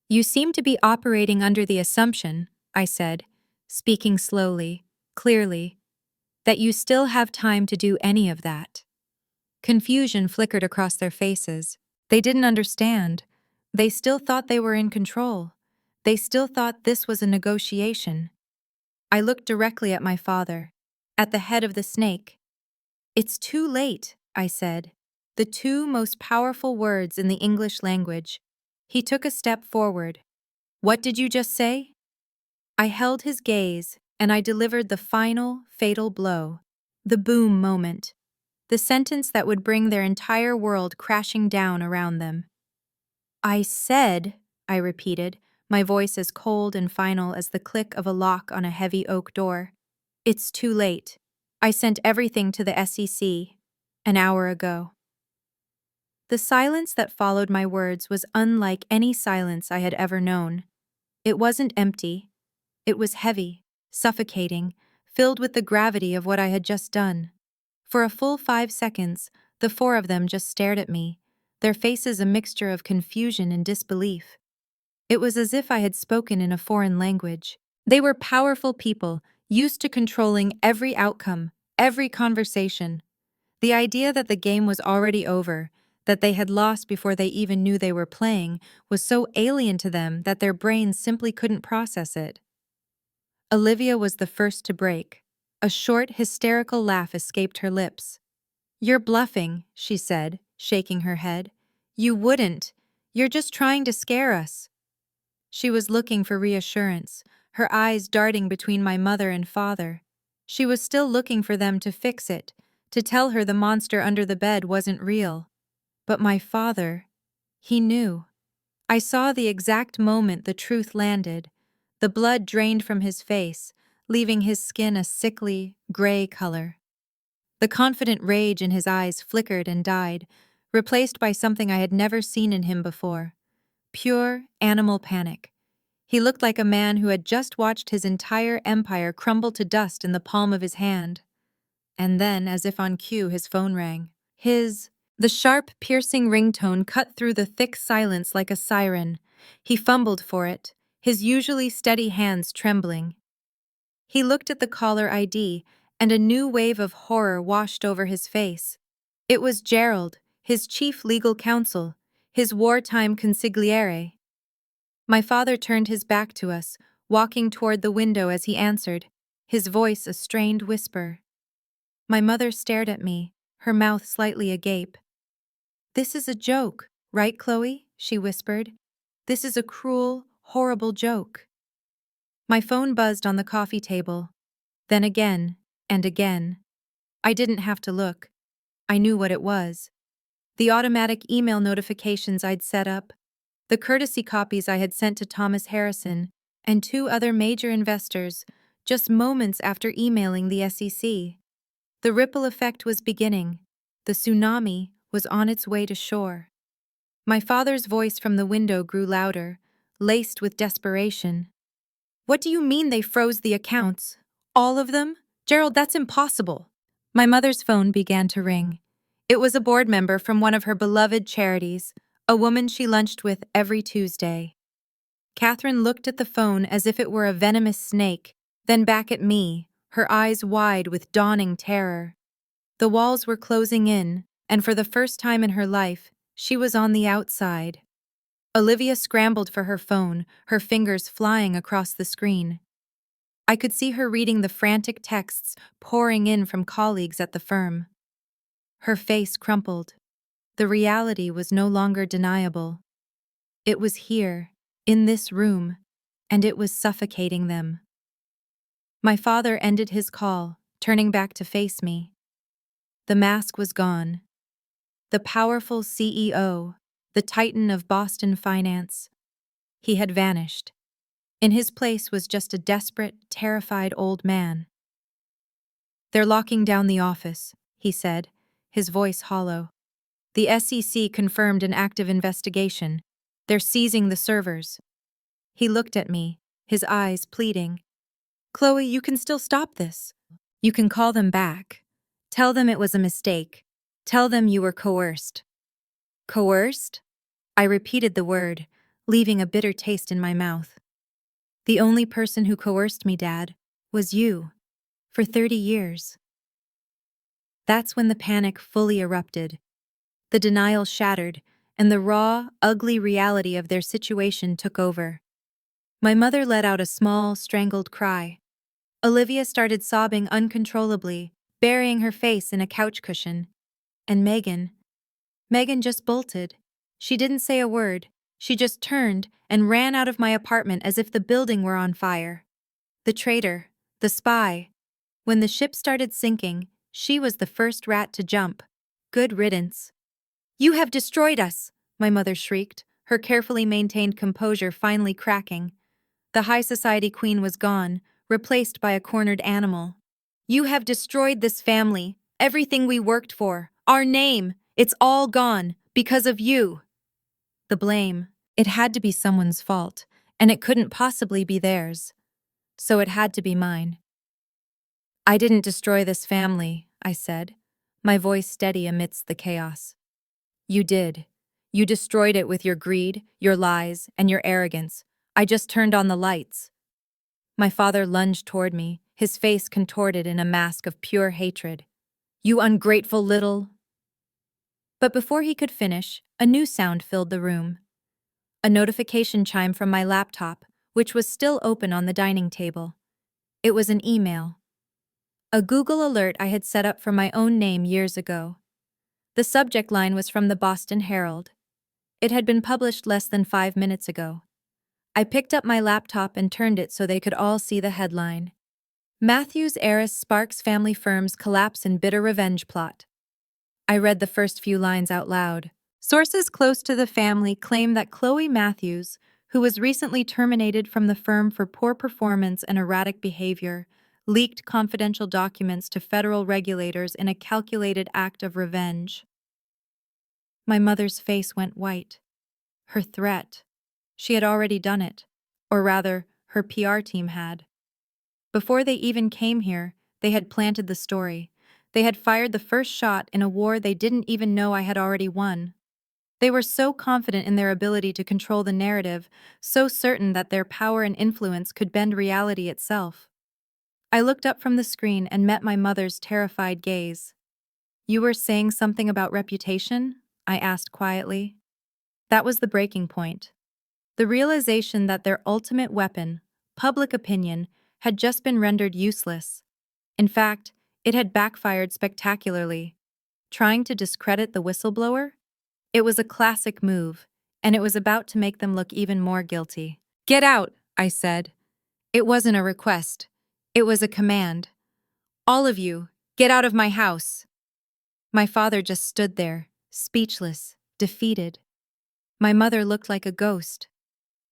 "You seem to be operating under the assumption," I said, speaking slowly, clearly, "that you still have time to do any of that." Confusion flickered across their faces. They didn't understand. They still thought they were in control. They still thought this was a negotiation. I looked directly at my father, at the head of the snake. "It's too late," I said, the two most powerful words in the English language. He took a step forward. "What did you just say?" I held his gaze, and I delivered the final, fatal blow. The boom moment. The sentence that would bring their entire world crashing down around them. "I said," I repeated, my voice as cold and final as the click of a lock on a heavy oak door. "It's too late. I sent everything to the SEC an hour ago." The silence that followed my words was unlike any silence I had ever known. It wasn't empty. It was heavy, suffocating, filled with the gravity of what I had just done. For a full 5 seconds, the four of them just stared at me, their faces a mixture of confusion and disbelief. It was as if I had spoken in a foreign language. They were powerful people, used to controlling every outcome, every conversation. The idea that the game was already over, that they had lost before they even knew they were playing, was so alien to them that their brains simply couldn't process it. Olivia was the first to break. A short, hysterical laugh escaped her lips. "You're bluffing," she said, shaking her head. "You wouldn't. You're just trying to scare us." She was looking for reassurance, her eyes darting between my mother and father. She was still looking for them to fix it, to tell her the monster under the bed wasn't real. But my father, he knew. I saw the exact moment the truth landed. The blood drained from his face, leaving his skin a sickly, gray color. The confident rage in his eyes flickered and died, replaced by something I had never seen in him before. Pure, animal panic. He looked like a man who had just watched his entire empire crumble to dust in the palm of his hand. And then, as if on cue, his phone rang. The sharp, piercing ringtone cut through the thick silence like a siren. He fumbled for it, his usually steady hands trembling. He looked at the caller ID, and a new wave of horror washed over his face. It was Gerald, his chief legal counsel, his wartime consigliere. My father turned his back to us, walking toward the window as he answered, his voice a strained whisper. My mother stared at me, her mouth slightly agape. "This is a joke, right, Chloe?" she whispered. "This is a cruel, horrible joke." My phone buzzed on the coffee table. Then again, and again. I didn't have to look. I knew what it was. The automatic email notifications I'd set up, the courtesy copies I had sent to Thomas Harrison and two other major investors just moments after emailing the SEC. The ripple effect was beginning. The tsunami was on its way to shore. My father's voice from the window grew louder, laced with desperation. "What do you mean they froze the accounts? All of them? Gerald, that's impossible." My mother's phone began to ring. It was a board member from one of her beloved charities, a woman she lunched with every Tuesday. Catherine looked at the phone as if it were a venomous snake, then back at me, her eyes wide with dawning terror. The walls were closing in, and for the first time in her life, she was on the outside. Olivia scrambled for her phone, her fingers flying across the screen. I could see her reading the frantic texts pouring in from colleagues at the firm. Her face crumpled. The reality was no longer deniable. It was here, in this room, and it was suffocating them. My father ended his call, turning back to face me. The mask was gone. The powerful CEO, the titan of Boston finance. He had vanished. In his place was just a desperate, terrified old man. "They're locking down the office," he said, his voice hollow. "The SEC confirmed an active investigation. They're seizing the servers." He looked at me, his eyes pleading. "Chloe, you can still stop this. You can call them back. Tell them it was a mistake. Tell them you were coerced." "Coerced?" I repeated the word, leaving a bitter taste in my mouth. "The only person who coerced me, Dad, was you. For 30 years. That's when the panic fully erupted. The denial shattered, and the raw, ugly reality of their situation took over. My mother let out a small, strangled cry. Olivia started sobbing uncontrollably, burying her face in a couch cushion. And Megan just bolted. She didn't say a word. She just turned and ran out of my apartment as if the building were on fire. The traitor, the spy. When the ship started sinking, she was the first rat to jump. Good riddance. "You have destroyed us!" my mother shrieked, her carefully maintained composure finally cracking. The high society queen was gone, replaced by a cornered animal. "You have destroyed this family, everything we worked for, our name. It's all gone, because of you." The blame. It had to be someone's fault, and it couldn't possibly be theirs. So it had to be mine. "I didn't destroy this family," I said, my voice steady amidst the chaos. "You did. You destroyed it with your greed, your lies, and your arrogance. I just turned on the lights." My father lunged toward me, his face contorted in a mask of pure hatred. "You ungrateful little—" But before he could finish, a new sound filled the room. A notification chime from my laptop, which was still open on the dining table. It was an email. A Google alert I had set up for my own name years ago. The subject line was from the Boston Herald. It had been published less than 5 minutes ago. I picked up my laptop and turned it so they could all see the headline. "Matthews heiress sparks family firm's collapse in bitter revenge plot." I read the first few lines out loud. Sources close to the family claim that Chloe Matthews, who was recently terminated from the firm for poor performance and erratic behavior, leaked confidential documents to federal regulators in a calculated act of revenge. My mother's face went white. Her threat. She had already done it. Or rather, her PR team had. Before they even came here, they had planted the story. They had fired the first shot in a war they didn't even know I had already won. They were so confident in their ability to control the narrative, so certain that their power and influence could bend reality itself. I looked up from the screen and met my mother's terrified gaze. "You were saying something about reputation?" I asked quietly. That was the breaking point. The realization that their ultimate weapon, public opinion, had just been rendered useless. In fact, it had backfired spectacularly. Trying to discredit the whistleblower? It was a classic move, and it was about to make them look even more guilty. "Get out," I said. It wasn't a request. It was a command. "All of you, get out of my house." My father just stood there, speechless, defeated. My mother looked like a ghost.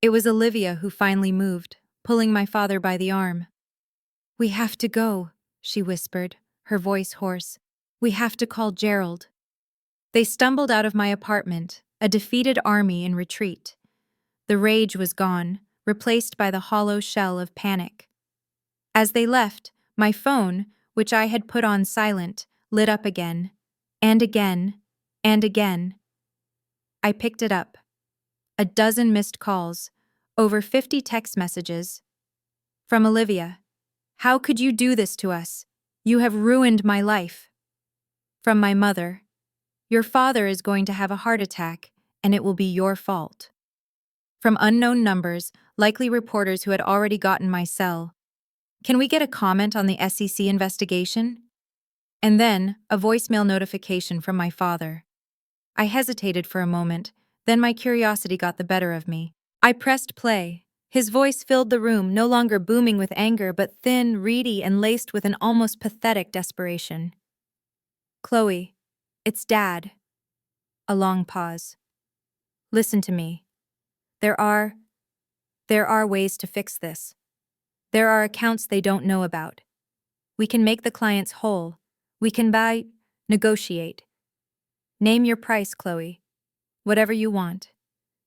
It was Olivia who finally moved, pulling my father by the arm. "We have to go," she whispered, her voice hoarse. "We have to call Gerald." They stumbled out of my apartment, a defeated army in retreat. The rage was gone, replaced by the hollow shell of panic. As they left, my phone, which I had put on silent, lit up again, and again, and again. I picked it up. A dozen missed calls, over 50 text messages. From Olivia. "How could you do this to us? You have ruined my life." From my mother. "Your father is going to have a heart attack, and it will be your fault." From unknown numbers, likely reporters who had already gotten my cell. "Can we get a comment on the SEC investigation?" And then, a voicemail notification from my father. I hesitated for a moment, then my curiosity got the better of me. I pressed play. His voice filled the room, no longer booming with anger, but thin, reedy, and laced with an almost pathetic desperation. "Chloe, it's Dad." A long pause. "Listen to me. There are ways to fix this. There are accounts they don't know about. We can make the clients whole. We can negotiate. Name your price, Chloe. Whatever you want.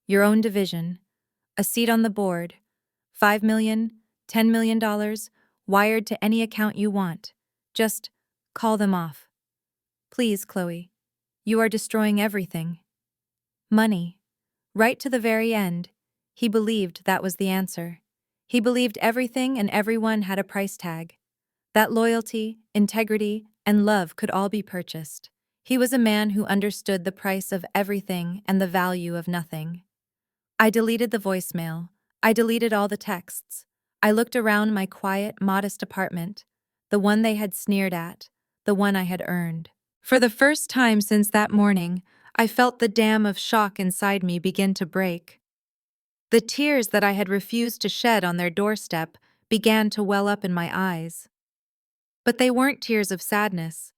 Your own division. A seat on the board. $5 million, $10 million, wired to any account you want. Just call them off. Please, Chloe. You are destroying everything." Money. Right to the very end, he believed that was the answer. He believed everything and everyone had a price tag. That loyalty, integrity, and love could all be purchased. He was a man who understood the price of everything and the value of nothing. I deleted the voicemail. I deleted all the texts. I looked around my quiet, modest apartment, the one they had sneered at, the one I had earned. For the first time since that morning, I felt the dam of shock inside me begin to break. The tears that I had refused to shed on their doorstep began to well up in my eyes. But they weren't tears of sadness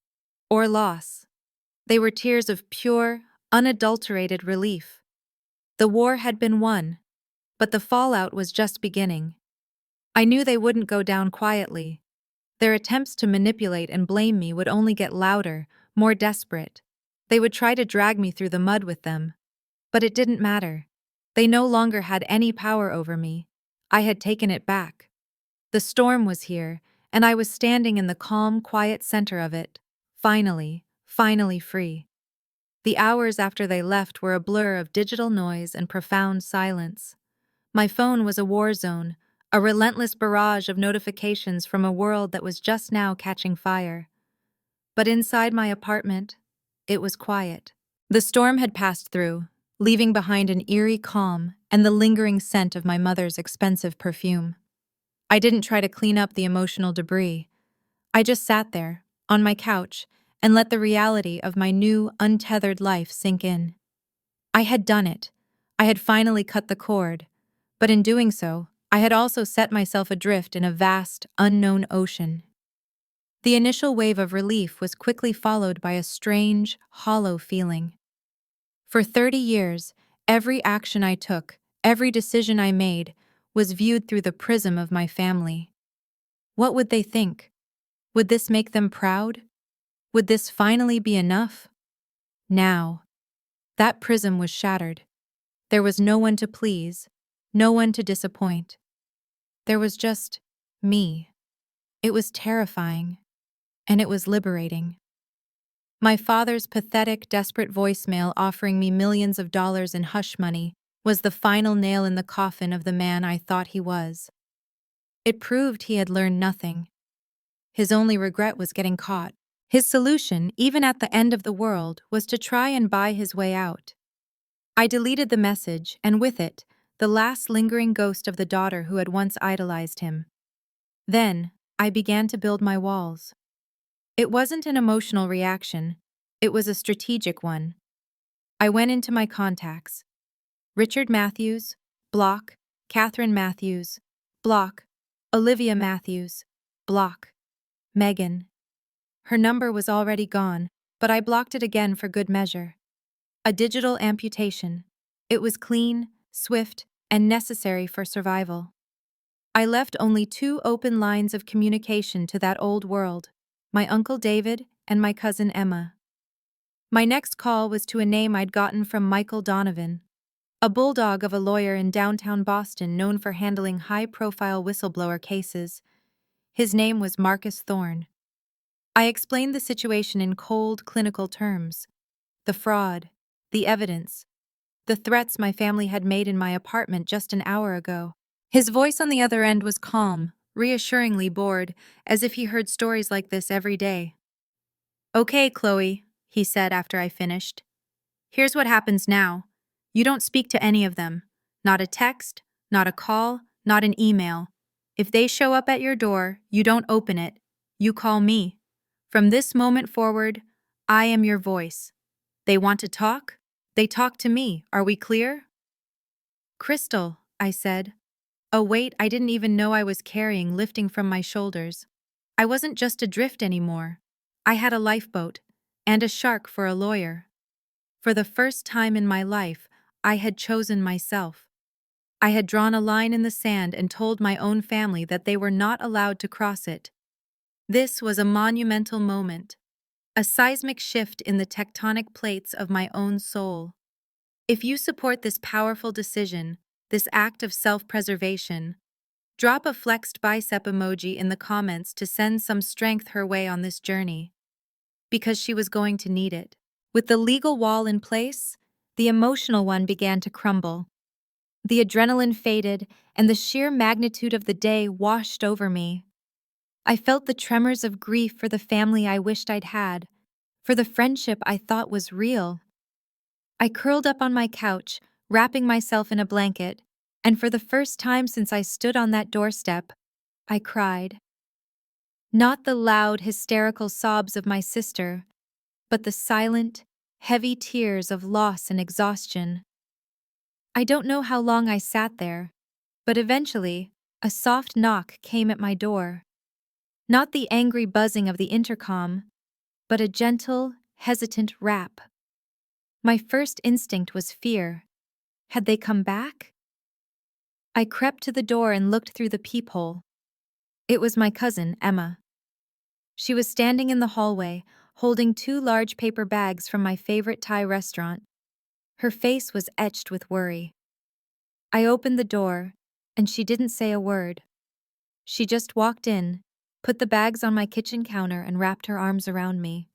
or loss. They were tears of pure, unadulterated relief. The war had been won, but the fallout was just beginning. I knew they wouldn't go down quietly. Their attempts to manipulate and blame me would only get louder, more desperate. They would try to drag me through the mud with them. But it didn't matter. They no longer had any power over me. I had taken it back. The storm was here, and I was standing in the calm, quiet center of it, finally free. The hours after they left were a blur of digital noise and profound silence. My phone was a war zone, a relentless barrage of notifications from a world that was just now catching fire. But inside my apartment, it was quiet. The storm had passed through, leaving behind an eerie calm and the lingering scent of my mother's expensive perfume. I didn't try to clean up the emotional debris. I just sat there, on my couch, and let the reality of my new, untethered life sink in. I had done it. I had finally cut the cord. But in doing so, I had also set myself adrift in a vast, unknown ocean. The initial wave of relief was quickly followed by a strange, hollow feeling. For 30 years, every action I took, every decision I made, was viewed through the prism of my family. What would they think? Would this make them proud? Would this finally be enough? Now, that prism was shattered. There was no one to please, no one to disappoint. There was just me. It was terrifying, and it was liberating. My father's pathetic, desperate voicemail offering me millions of dollars in hush money was the final nail in the coffin of the man I thought he was. It proved he had learned nothing. His only regret was getting caught. His solution, even at the end of the world, was to try and buy his way out. I deleted the message, and with it, the last lingering ghost of the daughter who had once idolized him. Then, I began to build my walls. It wasn't an emotional reaction, it was a strategic one. I went into my contacts. Richard Matthews, block. Catherine Matthews, block. Olivia Matthews, block. Megan. Her number was already gone, but I blocked it again for good measure. A digital amputation. It was clean, swift, and necessary for survival. I left only two open lines of communication to that old world: my Uncle David and my cousin Emma. My next call was to a name I'd gotten from Michael Donovan, a bulldog of a lawyer in downtown Boston known for handling high-profile whistleblower cases. His name was Marcus Thorne. I explained the situation in cold, clinical terms: the fraud, the evidence, the threats my family had made in my apartment just an hour ago. His voice on the other end was calm, reassuringly bored, as if he heard stories like this every day. "Okay, Chloe," he said after I finished. "Here's what happens now. You don't speak to any of them. Not a text, not a call, not an email. If they show up at your door, you don't open it. You call me. From this moment forward, I am your voice. They want to talk? They talk to me. Are we clear?" "Crystal," I said, a weight I didn't even know I was carrying lifting from my shoulders. I wasn't just adrift anymore. I had a lifeboat, and a shark for a lawyer. For the first time in my life, I had chosen myself. I had drawn a line in the sand and told my own family that they were not allowed to cross it. This was a monumental moment, a seismic shift in the tectonic plates of my own soul. If you support this powerful decision, this act of self-preservation, drop a flexed bicep emoji in the comments to send some strength her way on this journey, because she was going to need it. With the legal wall in place, the emotional one began to crumble. The adrenaline faded, and the sheer magnitude of the day washed over me. I felt the tremors of grief for the family I wished I'd had, for the friendship I thought was real. I curled up on my couch, wrapping myself in a blanket, and for the first time since I stood on that doorstep, I cried. Not the loud, hysterical sobs of my sister, but the silent, heavy tears of loss and exhaustion. I don't know how long I sat there, but eventually, a soft knock came at my door. Not the angry buzzing of the intercom, but a gentle, hesitant rap. My first instinct was fear. Had they come back? I crept to the door and looked through the peephole. It was my cousin, Emma. She was standing in the hallway, holding two large paper bags from my favorite Thai restaurant. Her face was etched with worry. I opened the door, and she didn't say a word. She just walked in, put the bags on my kitchen counter, and wrapped her arms around me.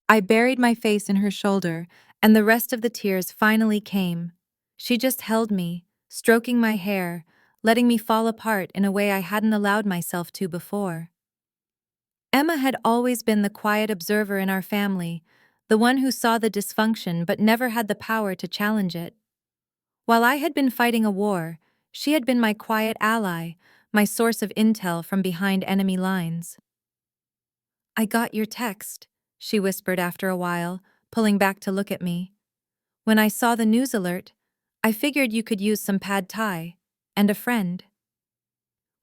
I buried my face in her shoulder, and the rest of the tears finally came. She just held me, stroking my hair, letting me fall apart in a way I hadn't allowed myself to before. Emma had always been the quiet observer in our family, the one who saw the dysfunction but never had the power to challenge it. While I had been fighting a war, she had been my quiet ally, my source of intel from behind enemy lines. "I got your text," she whispered after a while, pulling back to look at me. "When I saw the news alert, I figured you could use some pad thai and a friend."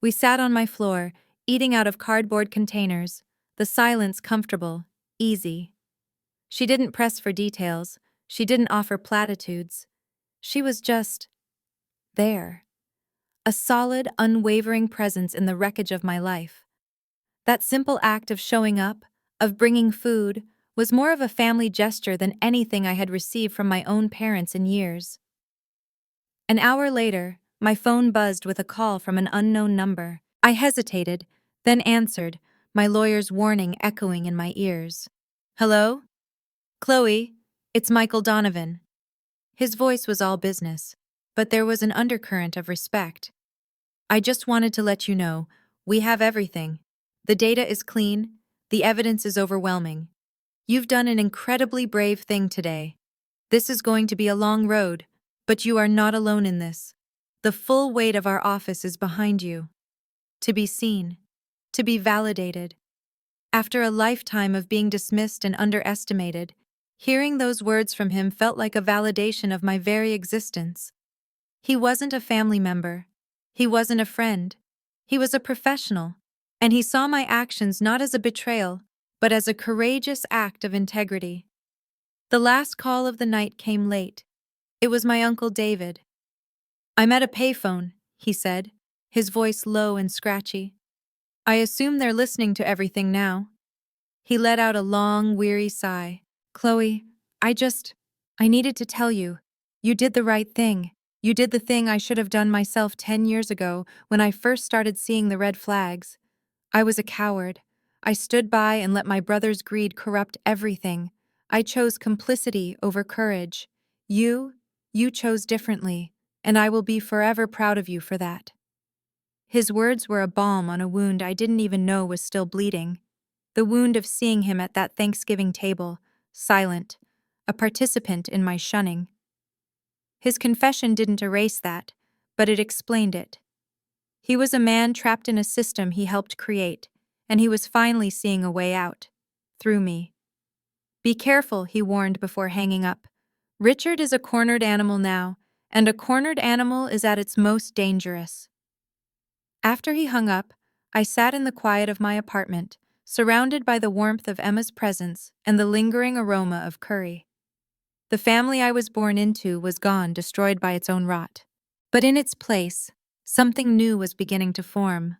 We sat on my floor, eating out of cardboard containers, the silence comfortable, easy. She didn't press for details, she didn't offer platitudes. She was just there. A solid, unwavering presence in the wreckage of my life. That simple act of showing up, of bringing food, was more of a family gesture than anything I had received from my own parents in years. An hour later, my phone buzzed with a call from an unknown number. I hesitated, then answered, my lawyer's warning echoing in my ears. "Hello? Chloe, it's Michael Donovan." His voice was all business, but there was an undercurrent of respect. "I just wanted to let you know, we have everything. The data is clean, the evidence is overwhelming. You've done an incredibly brave thing today. This is going to be a long road, but you are not alone in this. The full weight of our office is behind you. To be seen, to be validated." After a lifetime of being dismissed and underestimated, hearing those words from him felt like a validation of my very existence. He wasn't a family member. He wasn't a friend. He was a professional, and he saw my actions not as a betrayal, but as a courageous act of integrity. The last call of the night came late. It was my Uncle David. "I'm at a payphone," he said, his voice low and scratchy. "I assume they're listening to everything now." He let out a long, weary sigh. "Chloe, I needed to tell you. You did the right thing. You did the thing I should have done myself 10 years ago when I first started seeing the red flags. I was a coward. I stood by and let my brother's greed corrupt everything. I chose complicity over courage. You chose differently, and I will be forever proud of you for that." His words were a balm on a wound I didn't even know was still bleeding. The wound of seeing him at that Thanksgiving table, silent, a participant in my shunning. His confession didn't erase that, but it explained it. He was a man trapped in a system he helped create, and he was finally seeing a way out. Through me. "Be careful," he warned before hanging up. "Richard is a cornered animal now, and a cornered animal is at its most dangerous." After he hung up, I sat in the quiet of my apartment, surrounded by the warmth of Emma's presence and the lingering aroma of curry. The family I was born into was gone, destroyed by its own rot. But in its place, something new was beginning to form.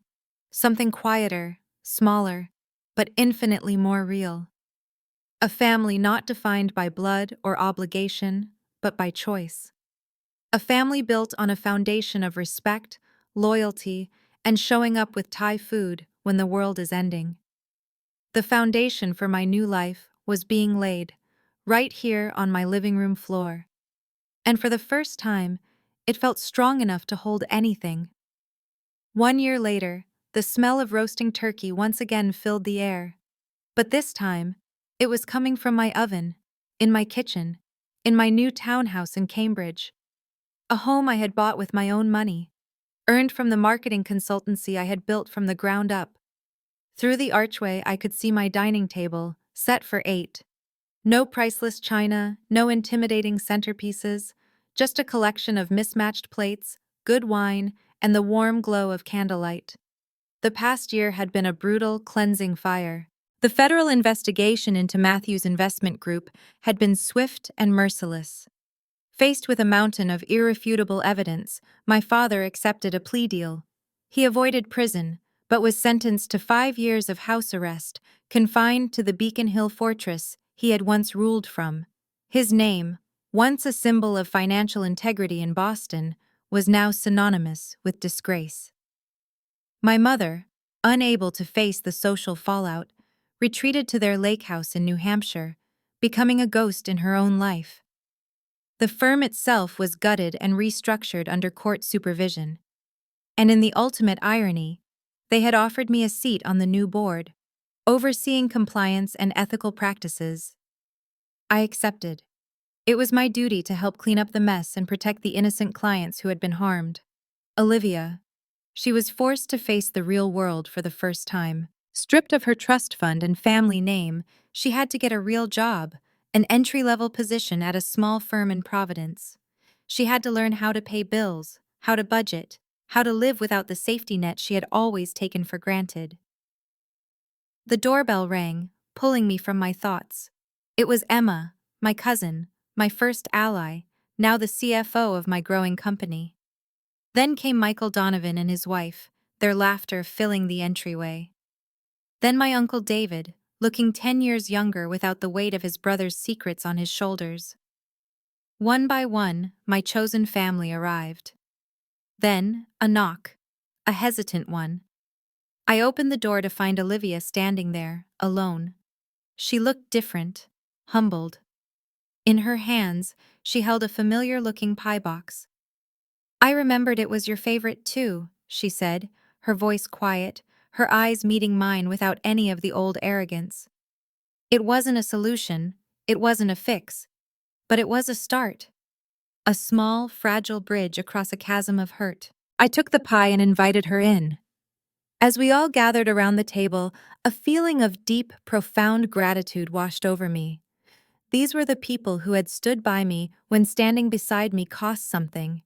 Something quieter, smaller, but infinitely more real. A family not defined by blood or obligation, but by choice. A family built on a foundation of respect, loyalty, and showing up with Thai food when the world is ending. The foundation for my new life was being laid, right here on my living room floor. And for the first time, it felt strong enough to hold anything. 1 year later, the smell of roasting turkey once again filled the air. But this time, it was coming from my oven, in my kitchen, in my new townhouse in Cambridge. A home I had bought with my own money, earned from the marketing consultancy I had built from the ground up. Through the archway, I could see my dining table, set for 8. No priceless china, no intimidating centerpieces, just a collection of mismatched plates, good wine, and the warm glow of candlelight. The past year had been a brutal, cleansing fire. The federal investigation into Matthew's investment group had been swift and merciless. Faced with a mountain of irrefutable evidence, my father accepted a plea deal. He avoided prison, but was sentenced to 5 years of house arrest, confined to the Beacon Hill fortress he had once ruled from. His name, once a symbol of financial integrity in Boston, was now synonymous with disgrace. My mother, unable to face the social fallout, retreated to their lake house in New Hampshire, becoming a ghost in her own life. The firm itself was gutted and restructured under court supervision. And in the ultimate irony, they had offered me a seat on the new board, overseeing compliance and ethical practices. I accepted. It was my duty to help clean up the mess and protect the innocent clients who had been harmed. Olivia. She was forced to face the real world for the first time. Stripped of her trust fund and family name, she had to get a real job, an entry-level position at a small firm in Providence. She had to learn how to pay bills, how to budget, how to live without the safety net she had always taken for granted. The doorbell rang, pulling me from my thoughts. It was Emma, my cousin, my first ally, now the CFO of my growing company. Then came Michael Donovan and his wife, their laughter filling the entryway. Then my Uncle David, looking 10 years younger without the weight of his brother's secrets on his shoulders. One by one, my chosen family arrived. Then, a knock, a hesitant one. I opened the door to find Olivia standing there, alone. She looked different, humbled. In her hands, she held a familiar-looking pie box. "I remembered it was your favorite too," she said, her voice quiet, her eyes meeting mine without any of the old arrogance. It wasn't a solution, it wasn't a fix, but it was a start. A small, fragile bridge across a chasm of hurt. I took the pie and invited her in. As we all gathered around the table, a feeling of deep, profound gratitude washed over me. These were the people who had stood by me when standing beside me cost something.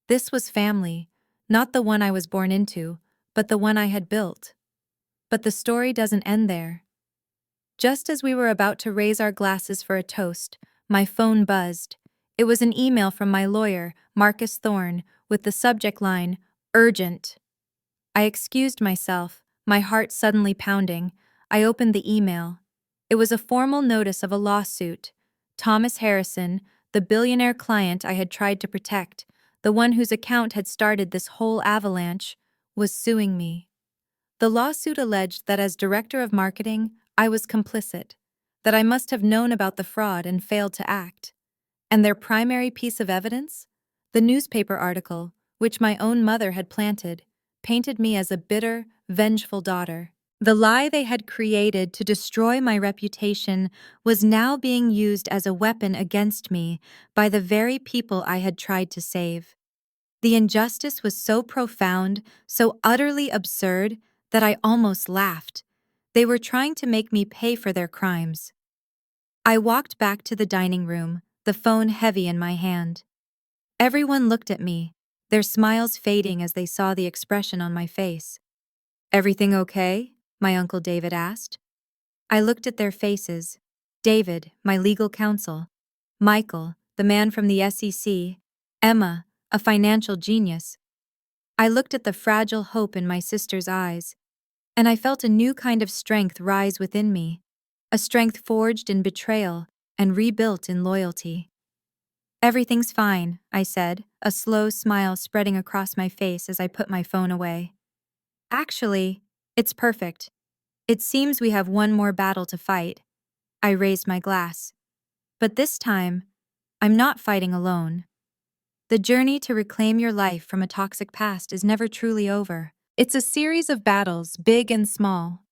This was family, not the one I was born into, but the one I had built. But the story doesn't end there. Just as we were about to raise our glasses for a toast, My phone buzzed. It was an email from my lawyer, Marcus Thorne, with the subject line, "Urgent." I excused myself, my heart suddenly pounding. I opened the email. It was a formal notice of a lawsuit. Thomas Harrison, the billionaire client I had tried to protect, the one whose account had started this whole avalanche, was suing me. The lawsuit alleged that as director of marketing, I was complicit, that I must have known about the fraud and failed to act. And their primary piece of evidence? The newspaper article, which my own mother had planted, painted me as a bitter, vengeful daughter. The lie they had created to destroy my reputation was now being used as a weapon against me by the very people I had tried to save. The injustice was so profound, so utterly absurd, that I almost laughed. They were trying to make me pay for their crimes. I walked back to the dining room, the phone heavy in my hand. Everyone looked at me, their smiles fading as they saw the expression on my face. "Everything okay?" my Uncle David asked. I looked at their faces. David, my legal counsel. Michael, the man from the SEC. Emma, a financial genius. I looked at the fragile hope in my sister's eyes, and I felt a new kind of strength rise within me, a strength forged in betrayal and rebuilt in loyalty. "Everything's fine," I said, a slow smile spreading across my face as I put my phone away. "Actually, it's perfect. It seems we have one more battle to fight." I raised my glass. But this time, I'm not fighting alone. The journey to reclaim your life from a toxic past is never truly over. It's a series of battles, big and small.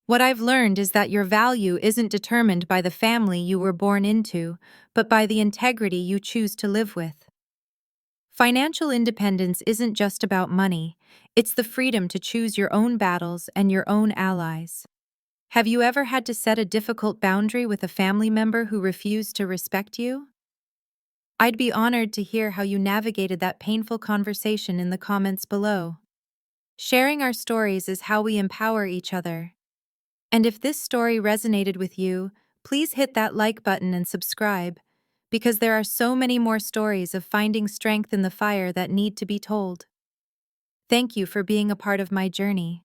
What I've learned is that your value isn't determined by the family you were born into, but by the integrity you choose to live with. Financial independence isn't just about money, it's the freedom to choose your own battles and your own allies. Have you ever had to set a difficult boundary with a family member who refused to respect you? I'd be honored to hear how you navigated that painful conversation in the comments below. Sharing our stories is how we empower each other. And if this story resonated with you, please hit that like button and subscribe, because there are so many more stories of finding strength in the fire that need to be told. Thank you for being a part of my journey.